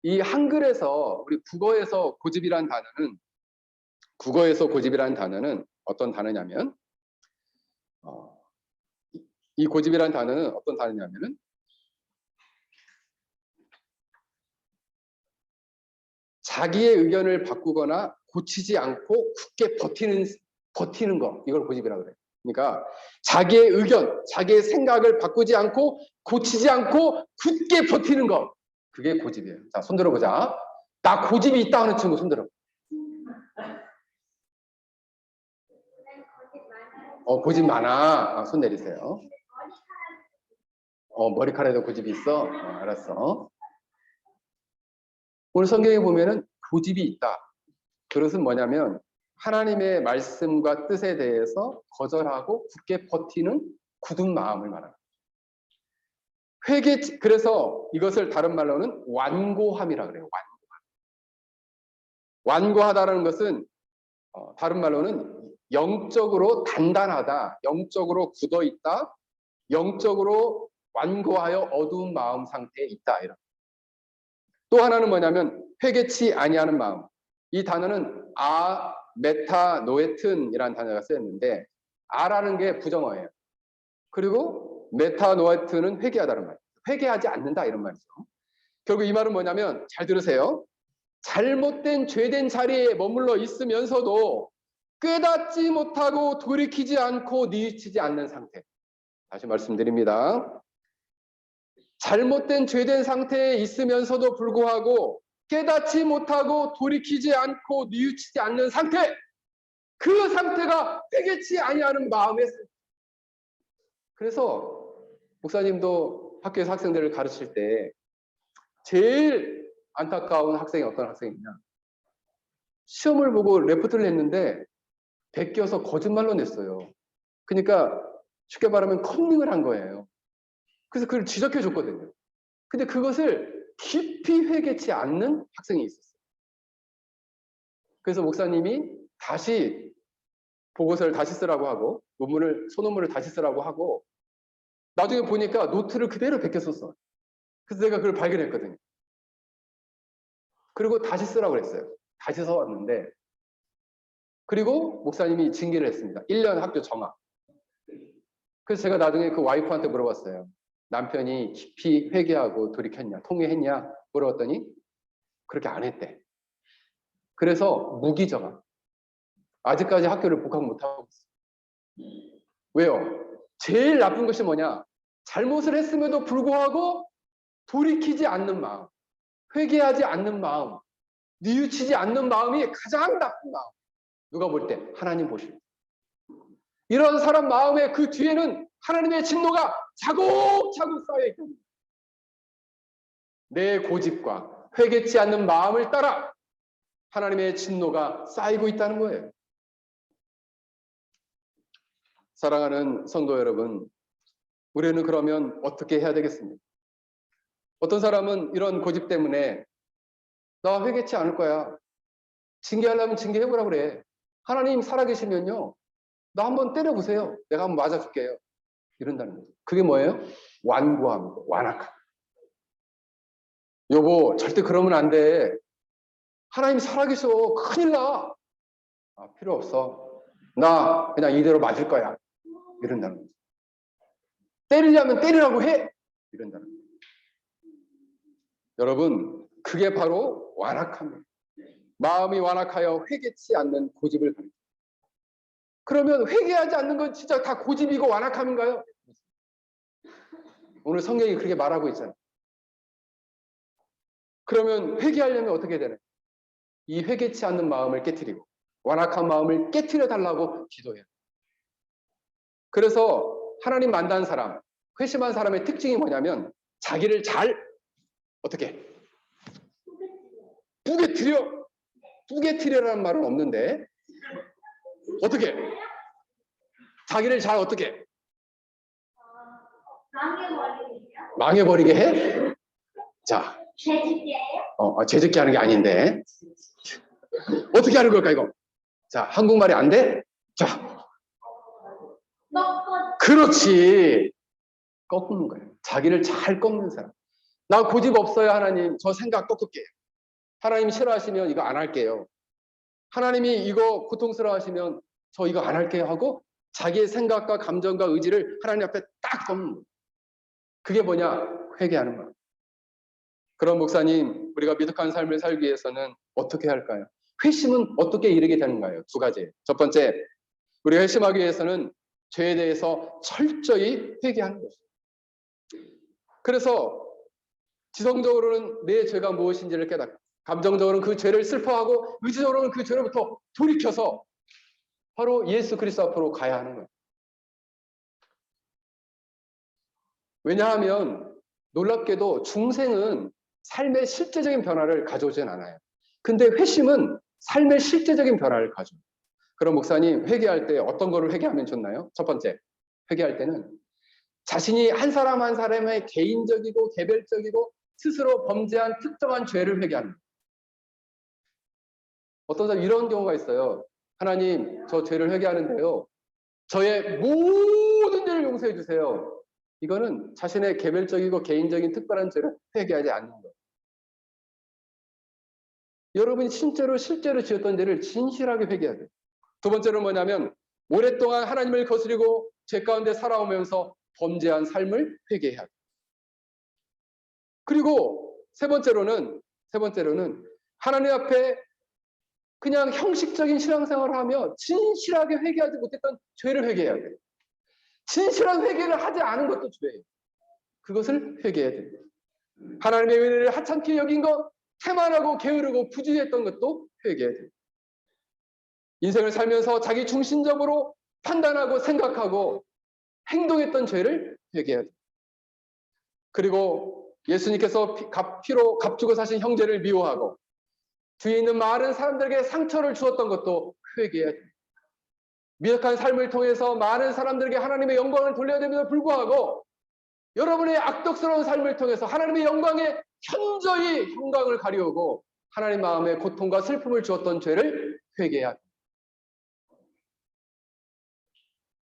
이 한글에서 우리 국어에서 고집이라는 단어는 어떤 단어냐면 이 고집이라는 단어는 어떤 단어냐면은 자기의 의견을 바꾸거나 고치지 않고 굳게 버티는 거, 이걸 고집이라고 그래요. 그러니까 자기의 의견, 자기의 생각을 바꾸지 않고 고치지 않고 굳게 버티는 거, 그게 고집이에요. 자, 손 들어보자. 나 고집이 있다 하는 친구 손 들어. 고집 많아. 손 내리세요. 머리카락에도 고집이 있어? 알았어. 오늘 성경에 보면은 고집이 있다. 그것은 뭐냐면 하나님의 말씀과 뜻에 대해서 거절하고 굳게 버티는 굳은 마음을 말합니다. 그래서 이것을 다른 말로는 완고함이라고 그래요. 완고하다라는 것은 다른 말로는 영적으로 단단하다, 영적으로 굳어있다, 영적으로 완고하여 어두운 마음 상태에 있다. 이런. 또 하나는 뭐냐면 회개치 아니하는 마음. 이 단어는 메타노에튼이라는 단어가 쓰였는데 아라는 게 부정어예요. 그리고 메타노에튼은 회개하다는 말이에요. 회개하지 않는다 이런 말이죠. 결국 이 말은 뭐냐면 잘 들으세요. 잘못된 죄된 자리에 머물러 있으면서도 깨닫지 못하고 돌이키지 않고 뉘우치지 않는 상태. 다시 말씀드립니다. 잘못된 죄된 상태에 있으면서도 불구하고 깨닫지 못하고 돌이키지 않고 뉘우치지 않는 상태. 그 상태가 회개치 아니하는 마음의 상태. 그래서 목사님도 학교에서 학생들을 가르칠 때 제일 안타까운 학생이 어떤 학생이냐. 시험을 보고 레포트를 냈는데 베껴서 거짓말로 냈어요. 그러니까 쉽게 말하면 컨닝을 한 거예요. 그래서 그걸 지적해 줬거든요. 근데 그것을 깊이 회개치 않는 학생이 있었어요. 그래서 목사님이 다시 보고서를 다시 쓰라고 하고 소논문을 다시 쓰라고 하고 나중에 보니까 노트를 그대로 베꼈었어. 그래서 내가 그걸 발견했거든요. 그리고 다시 쓰라고 그랬어요. 다시 써왔는데 그리고 목사님이 징계를 했습니다. 1년 학교 정학. 그래서 제가 나중에 그 와이프한테 물어봤어요. 남편이 깊이 회개하고 돌이켰냐, 통회했냐 물어봤더니 그렇게 안 했대. 그래서 무기정학. 아직까지 학교를 복학 못하고 있어요. 왜요? 제일 나쁜 것이 뭐냐? 잘못을 했음에도 불구하고 돌이키지 않는 마음, 회개하지 않는 마음, 뉘우치지 않는 마음이 가장 나쁜 마음. 누가 볼 때? 하나님 보실 때. 이런 사람 마음의 그 뒤에는 하나님의 진노가 차곡차곡 쌓여 있습니다. 내 고집과 회개치 않는 마음을 따라 하나님의 진노가 쌓이고 있다는 거예요. 사랑하는 성도 여러분, 우리는 그러면 어떻게 해야 되겠습니까? 어떤 사람은 이런 고집 때문에 나 회개치 않을 거야. 징계하려면 징계해보라 그래. 하나님 살아계시면요. 나 한번 때려보세요. 내가 한번 맞아줄게요. 이런다는 거죠. 그게 뭐예요? 완고함이고 완악함. 여보 절대 그러면 안 돼. 하나님 살아계셔. 큰일 나. 아, 필요 없어. 나 그냥 이대로 맞을 거야. 이런다는 거죠. 때리려면 때리라고 해. 이런다는 거죠. 여러분 그게 바로 완악함이에요. 마음이 완악하여 회개치 않는 고집을 가리킵니다. 그러면 회개하지 않는 건 진짜 다 고집이고 완악함인가요? 오늘 성경이 그렇게 말하고 있잖아요. 그러면 회개하려면 어떻게 되나요? 이 회개치 않는 마음을 깨트리고 완악한 마음을 깨트려 달라고 기도해요. 그래서 하나님 만난 사람, 회심한 사람의 특징이 뭐냐면 자기를 잘 어떻게 뿌개트려라는 말은 없는데 어떻게 자기를 잘 어떻게 망해버리게 해? 자, 재짓기 하는 게 아닌데 어떻게 하는 걸까 이거? 자, 한국말이 안 돼? 자, 그렇지. 꺾는 거예요. 자기를 잘 꺾는 사람. 나 고집 없어요 하나님. 저 생각 꺾을게요. 하나님이 싫어하시면 이거 안 할게요. 하나님이 이거 고통스러워하시면 저 이거 안 할게요 하고 자기의 생각과 감정과 의지를 하나님 앞에 딱 꺾는 거예요. 그게 뭐냐? 회개하는 거예요. 그런 목사님, 우리가 미덕한 삶을 살기 위해서는 어떻게 할까요? 회심은 어떻게 이르게 되는가요? 두 가지. 첫 번째, 우리가 회심하기 위해서는 죄에 대해서 철저히 회개하는 것입니다. 그래서 지성적으로는 내 죄가 무엇인지를 깨닫고 감정적으로는 그 죄를 슬퍼하고 의지적으로는 그 죄로부터 돌이켜서 바로 예수 그리스도 앞으로 가야 하는 거예요. 왜냐하면 놀랍게도 중생은 삶의 실제적인 변화를 가져오진 않아요. 근데 회심은 삶의 실제적인 변화를 가져요. 그럼 목사님 회개할 때 어떤 거를 회개하면 좋나요? 첫 번째, 회개할 때는 자신이 한 사람 한 사람의 개인적이고 개별적이고 스스로 범죄한 특정한 죄를 회개하는 거예요. 어떤 사람 이런 경우가 있어요. 하나님 저 죄를 회개하는데요. 저의 모든 죄를 용서해 주세요. 이거는 자신의 개별적이고 개인적인 특별한 죄를 회개하지 않는 거예요. 여러분이 실제로 지었던 죄를 진실하게 회개해야 돼요. 두 번째는 뭐냐면 오랫동안 하나님을 거스리고 죄 가운데 살아오면서 범죄한 삶을 회개해야 돼요. 그리고 세 번째로는 하나님 앞에 그냥 형식적인 신앙생활을 하며 진실하게 회개하지 못했던 죄를 회개해야 돼요. 진실한 회개를 하지 않은 것도 죄예요. 그것을 회개해야 됩니다. 하나님의 은혜를 하찮게 여긴 것, 태만하고 게으르고 부주의했던 것도 회개해야 됩니다. 인생을 살면서 자기 중심적으로 판단하고 생각하고 행동했던 죄를 회개해야 됩니다. 그리고 예수님께서 피로 값주고 사신 형제를 미워하고 뒤에 있는 많은 사람들에게 상처를 주었던 것도 회개해야 됩니다. 미약한 삶을 통해서 많은 사람들에게 하나님의 영광을 돌려야 됨에도 불구하고 여러분의 악독스러운 삶을 통해서 하나님의 영광에 현저히 형광을 가리우고 하나님 마음에 고통과 슬픔을 주었던 죄를 회개해야 합니다.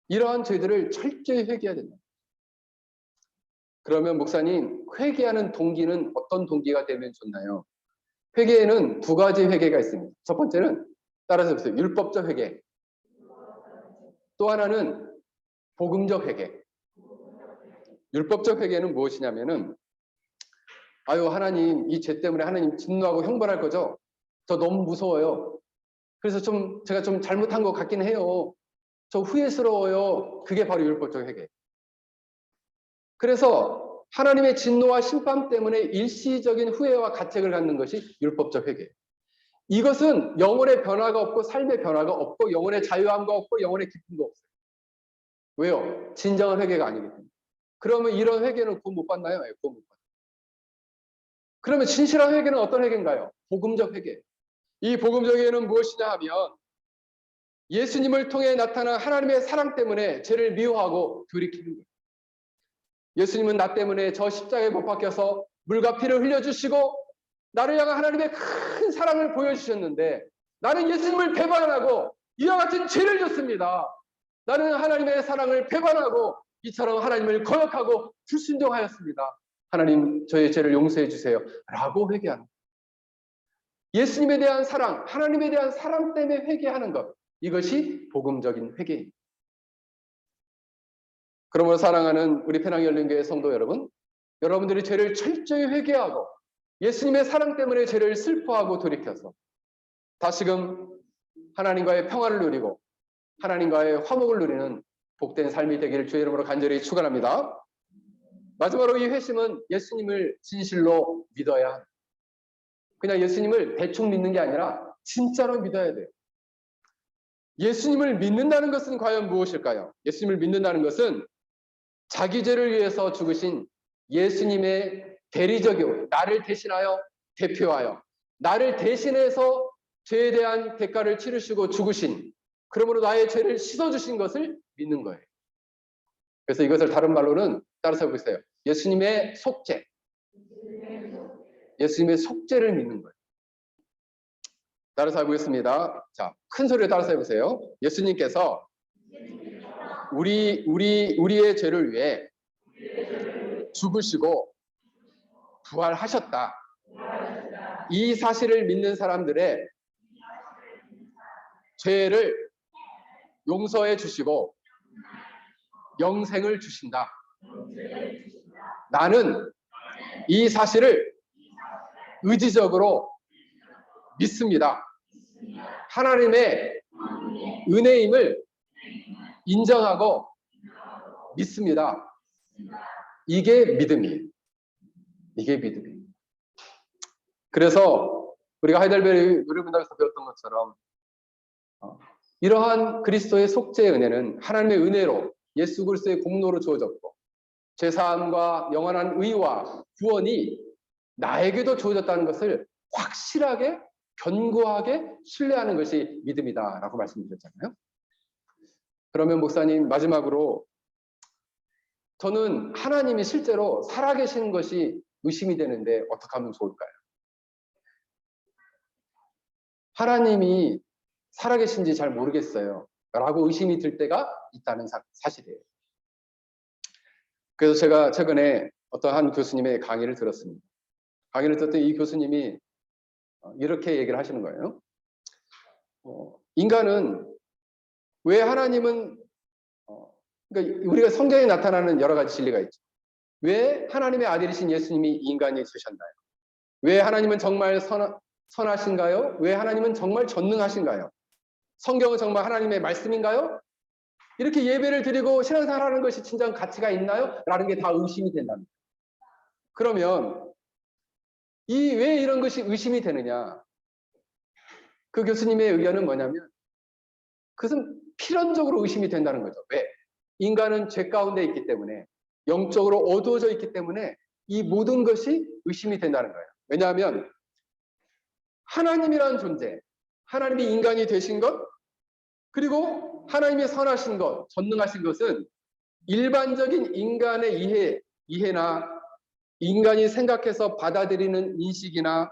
이러한 죄들을 철저히 회개해야 된다. 그러면 목사님, 회개하는 동기는 어떤 동기가 되면 좋나요? 회개에는 두 가지 회개가 있습니다. 첫 번째는 따라서 보세요. 율법적 회개. 또 하나는 복음적 회개. 율법적 회개는 무엇이냐면은 아유 하나님 이 죄 때문에 하나님 진노하고 형벌할 거죠? 저 너무 무서워요. 그래서 제가 좀 잘못한 것 같긴 해요. 저 후회스러워요. 그게 바로 율법적 회개. 그래서 하나님의 진노와 심판 때문에 일시적인 후회와 가책을 갖는 것이 율법적 회개. 이것은 영혼의 변화가 없고 삶의 변화가 없고 영혼의 자유함과 없고 영혼의 기쁨도 없어요. 왜요? 진정한 회개가 아니기 때문에. 그러면 이런 회개는 구원 못 받나요? 네, 구원 못 받아요. 그러면 진실한 회개는 어떤 회개인가요? 복음적 회개. 이 복음적 회개는 무엇이냐 하면 예수님을 통해 나타난 하나님의 사랑 때문에 죄를 미워하고 돌이키는 거예요. 예수님은 나 때문에 저 십자가에 못 박혀서 물과 피를 흘려주시고 나를 향한 하나님의 큰 사랑을 보여주셨는데 나는 예수님을 배반하고 이와 같은 죄를 졌습니다. 나는 하나님의 사랑을 배반하고 이처럼 하나님을 거역하고 불순종하였습니다. 하나님 저의 죄를 용서해 주세요. 라고 회개하는 거예요. 예수님에 대한 사랑, 하나님에 대한 사랑 때문에 회개하는 것. 이것이 복음적인 회개입니다. 그러므로 사랑하는 우리 penang열린교회 성도 여러분, 여러분들이 죄를 철저히 회개하고 예수님의 사랑 때문에 죄를 슬퍼하고 돌이켜서 다시금 하나님과의 평화를 누리고 하나님과의 화목을 누리는 복된 삶이 되기를 주의 이름으로 간절히 축원합니다. 마지막으로 이 회심은 예수님을 진실로 믿어야 합니다. 그냥 예수님을 대충 믿는 게 아니라 진짜로 믿어야 돼요. 예수님을 믿는다는 것은 과연 무엇일까요? 예수님을 믿는다는 것은 자기 죄를 위해서 죽으신 예수님의 대리적이요, 나를 대신하여 대표하여 나를 대신해서 죄에 대한 대가를 치르시고 죽으신, 그러므로 나의 죄를 씻어주신 것을 믿는 거예요. 그래서 이것을 다른 말로는 따라서 보세요. 예수님의 속죄, 예수님의 속죄를 믿는 거예요. 따라서 해보겠습니다. 자, 큰 소리로 따라서 해보세요. 예수님께서 우리의 죄를 위해 죽으시고 부활하셨다. 이 사실을 믿는 사람들의 죄를 용서해 주시고 영생을 주신다. 나는 이 사실을 의지적으로 믿습니다. 하나님의 은혜임을 인정하고 믿습니다. 이게 믿음이에요. 이게 믿음이에요. 그래서 우리가 하이델베르 누리문답에서 배웠던 것처럼 이러한 그리스도의 속죄의 은혜는 하나님의 은혜로 예수 그리스도의 공로로 주어졌고 죄사함과 영원한 의와 구원이 나에게도 주어졌다는 것을 확실하게 견고하게 신뢰하는 것이 믿음이다라고 말씀드렸잖아요. 그러면 목사님 마지막으로 저는 하나님이 실제로 살아계신 것이 의심이 되는데 어떻게 하면 좋을까요? 하나님이 살아계신지 잘 모르겠어요 라고 의심이 들 때가 있다는 사실이에요. 그래서 제가 최근에 어떤 한 교수님의 강의를 들었습니다. 강의를 듣던 이 교수님이 이렇게 얘기를 하시는 거예요. 인간은 왜 하나님은 그러니까 우리가 성경에 나타나는 여러 가지 진리가 있죠. 왜 하나님의 아들이신 예수님이 인간이 되셨나요? 왜 하나님은 정말 선하신가요? 왜 하나님은 정말 전능하신가요? 성경은 정말 하나님의 말씀인가요? 이렇게 예배를 드리고 신앙생활하는 것이 진정 가치가 있나요? 라는 게 다 의심이 된답니다. 그러면 왜 이런 것이 의심이 되느냐? 그 교수님의 의견은 뭐냐면 그것은 필연적으로 의심이 된다는 거죠. 왜? 인간은 죄 가운데 있기 때문에 영적으로 어두워져 있기 때문에 이 모든 것이 의심이 된다는 거예요. 왜냐하면 하나님이라는 존재, 하나님이 인간이 되신 것, 그리고 하나님이 선하신 것, 전능하신 것은 일반적인 인간의 이해, 이해나 인간이 생각해서 받아들이는 인식이나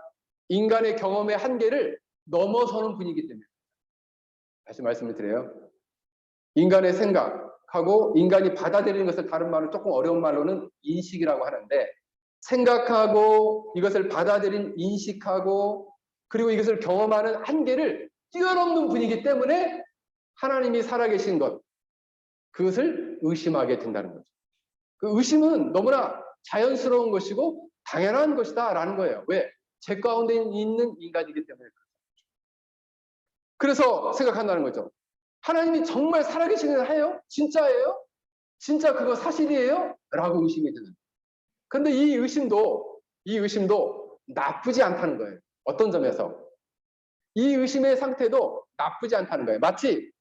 인간의 경험의 한계를 넘어서는 분이기 때문에 다시 말씀을 드려요. 인간의 생각하고 인간이 받아들이는 것을 다른 말로 조금 어려운 말로는 인식이라고 하는데 생각하고 이것을 받아들인 인식하고 그리고 이것을 경험하는 한계를 뛰어넘는 분이기 때문에 하나님이 살아계신 것 그것을 의심하게 된다는 거죠. 그 의심은 너무나 자연스러운 것이고 당연한 것이다 라는 거예요. 왜? 제 가운데 있는 인간이기 때문에 그래서 생각한다는 거죠. 하나님이 정말 살아계시는 해요? 진짜예요? 진짜 그거 사실이에요? 라고 의심이 드는 거예요. 그런데 이 의심도 나쁘지 않다는 거예요. 어떤 점에서? 이 의심의 상태도 나쁘지 않다는 거예요. 마치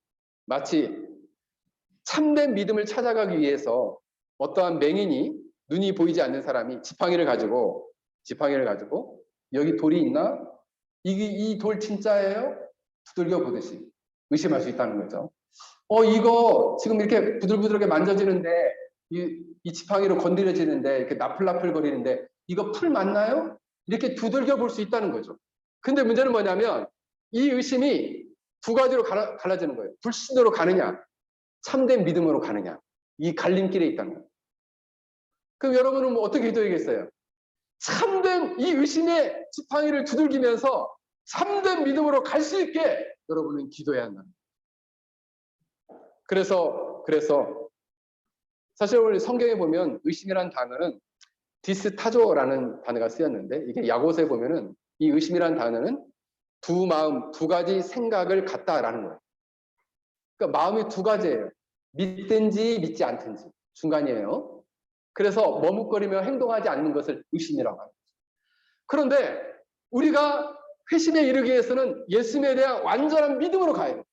참된 믿음을 찾아가기 위해서 어떠한 맹인이 눈이 보이지 않는 사람이 지팡이를 가지고 여기 돌이 있나? 이 돌 진짜예요? 두들겨 보듯이 의심할 수 있다는 거죠. 이거 지금 이렇게 부들부들하게 만져지는데 이 지팡이로 건드려지는데 이렇게 나풀나풀거리는데 이거 풀 맞나요? 이렇게 두들겨 볼 수 있다는 거죠. 근데 문제는 뭐냐면 이 의심이 두 가지로 갈라지는 거예요. 불신으로 가느냐, 참된 믿음으로 가느냐. 이 갈림길에 있다는 거예요. 그럼 여러분은 뭐 어떻게 기도해야겠어요? 참된 이 의심의 지팡이를 두들기면서 참된 믿음으로 갈 수 있게 여러분은 기도해야 한다. 그래서 사실 우리 성경에 보면 의심이라는 단어는 디스타조라는 단어가 쓰였는데 이게 야고보서에 보면은 이 의심이라는 단어는 두 마음, 두 가지 생각을 갖다라는 거예요. 그러니까 마음이 두 가지예요. 믿든지 믿지 않든지 중간이에요. 그래서 머뭇거리며 행동하지 않는 것을 의심이라고 합니다. 그런데 우리가 회심에 이르기 위해서는 예수님에 대한 완전한 믿음으로 가야 돼요.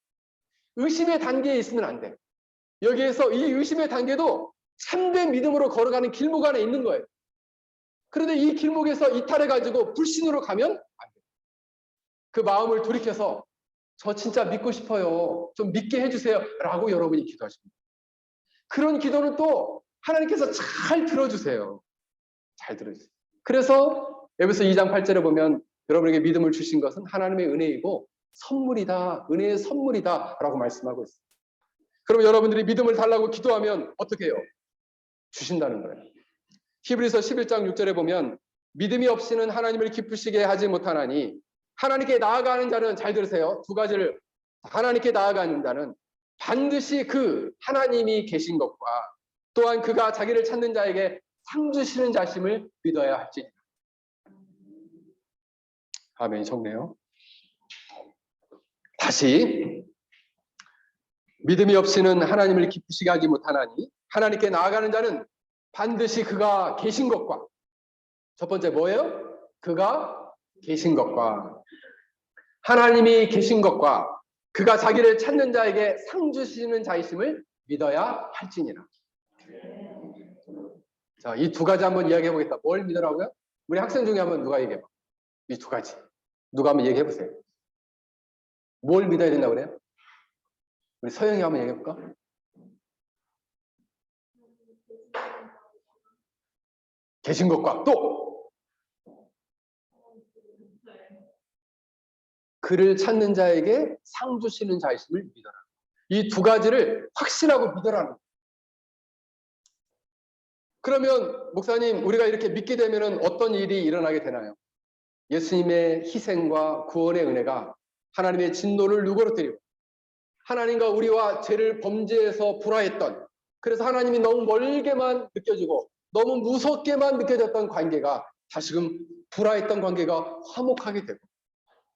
의심의 단계에 있으면 안 돼. 여기에서 이 의심의 단계도 참된 믿음으로 걸어가는 길목 안에 있는 거예요. 그런데 이 길목에서 이탈해가지고 불신으로 가면 안 돼요. 그 마음을 돌이켜서 저 진짜 믿고 싶어요. 좀 믿게 해주세요. 라고 여러분이 기도하십니다. 그런 기도는 또 하나님께서 잘 들어주세요. 잘 들어주세요. 그래서 에베소 2장 8절에 보면 여러분에게 믿음을 주신 것은 하나님의 은혜이고 선물이다. 은혜의 선물이다. 라고 말씀하고 있어요. 그럼 여러분들이 믿음을 달라고 기도하면 어떻게 해요? 주신다는 거예요. 히브리서 11장 6절에 보면 믿음이 없이는 하나님을 기쁘시게 하지 못하나니 하나님께 나아가는 자는 잘 들으세요. 두 가지를 하나님께 나아가는 자는 반드시 그 하나님이 계신 것과 또한 그가 자기를 찾는 자에게 상 주시는 자심을 믿어야 할지니라. 아멘. 좋네요. 다시 믿음이 없이는 하나님을 기쁘시게 하지 못하나니 하나님께 나아가는 자는 반드시 그가 계신 것과 첫 번째 뭐예요? 그가 계신 것과 하나님이 계신 것과 그가 자기를 찾는 자에게 상 주시는 자이심을 믿어야 할지니라. 자, 이 두 가지 한번 이야기해 보겠다. 뭘 믿으라고요? 우리 학생 중에 한번 누가 얘기해 봐. 이 두 가지. 누가 한번 얘기해 보세요. 뭘 믿어야 된다고 그래요? 우리 서영이 한번 얘기해 볼까? 계신 것과 또 그를 찾는 자에게 상 주시는 자이심을 믿어라. 이 두 가지를 확신하고 믿어라는 거예요. 그러면 목사님 우리가 이렇게 믿게 되면 어떤 일이 일어나게 되나요? 예수님의 희생과 구원의 은혜가 하나님의 진노를 누그러뜨리고 하나님과 우리와 죄를 범죄해서 불화했던 그래서 하나님이 너무 멀게만 느껴지고 너무 무섭게만 느껴졌던 관계가 다시금 불화했던 관계가 화목하게 되고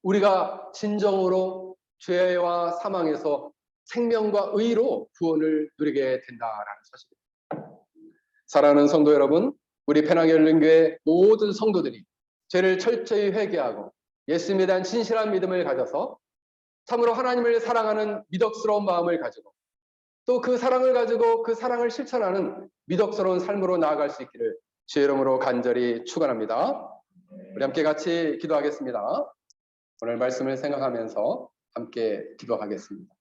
우리가 진정으로 죄와 사망에서 생명과 의로 구원을 누리게 된다라는 사실입니다. 사랑하는 성도 여러분, 우리 penang열린교회 모든 성도들이 죄를 철저히 회개하고 예수님에 대한 진실한 믿음을 가져서 참으로 하나님을 사랑하는 미덕스러운 마음을 가지고 또 그 사랑을 가지고 그 사랑을 실천하는 미덕스러운 삶으로 나아갈 수 있기를 주의 이름으로 간절히 축원합니다. 우리 함께 같이 기도하겠습니다. 오늘 말씀을 생각하면서 함께 기도하겠습니다.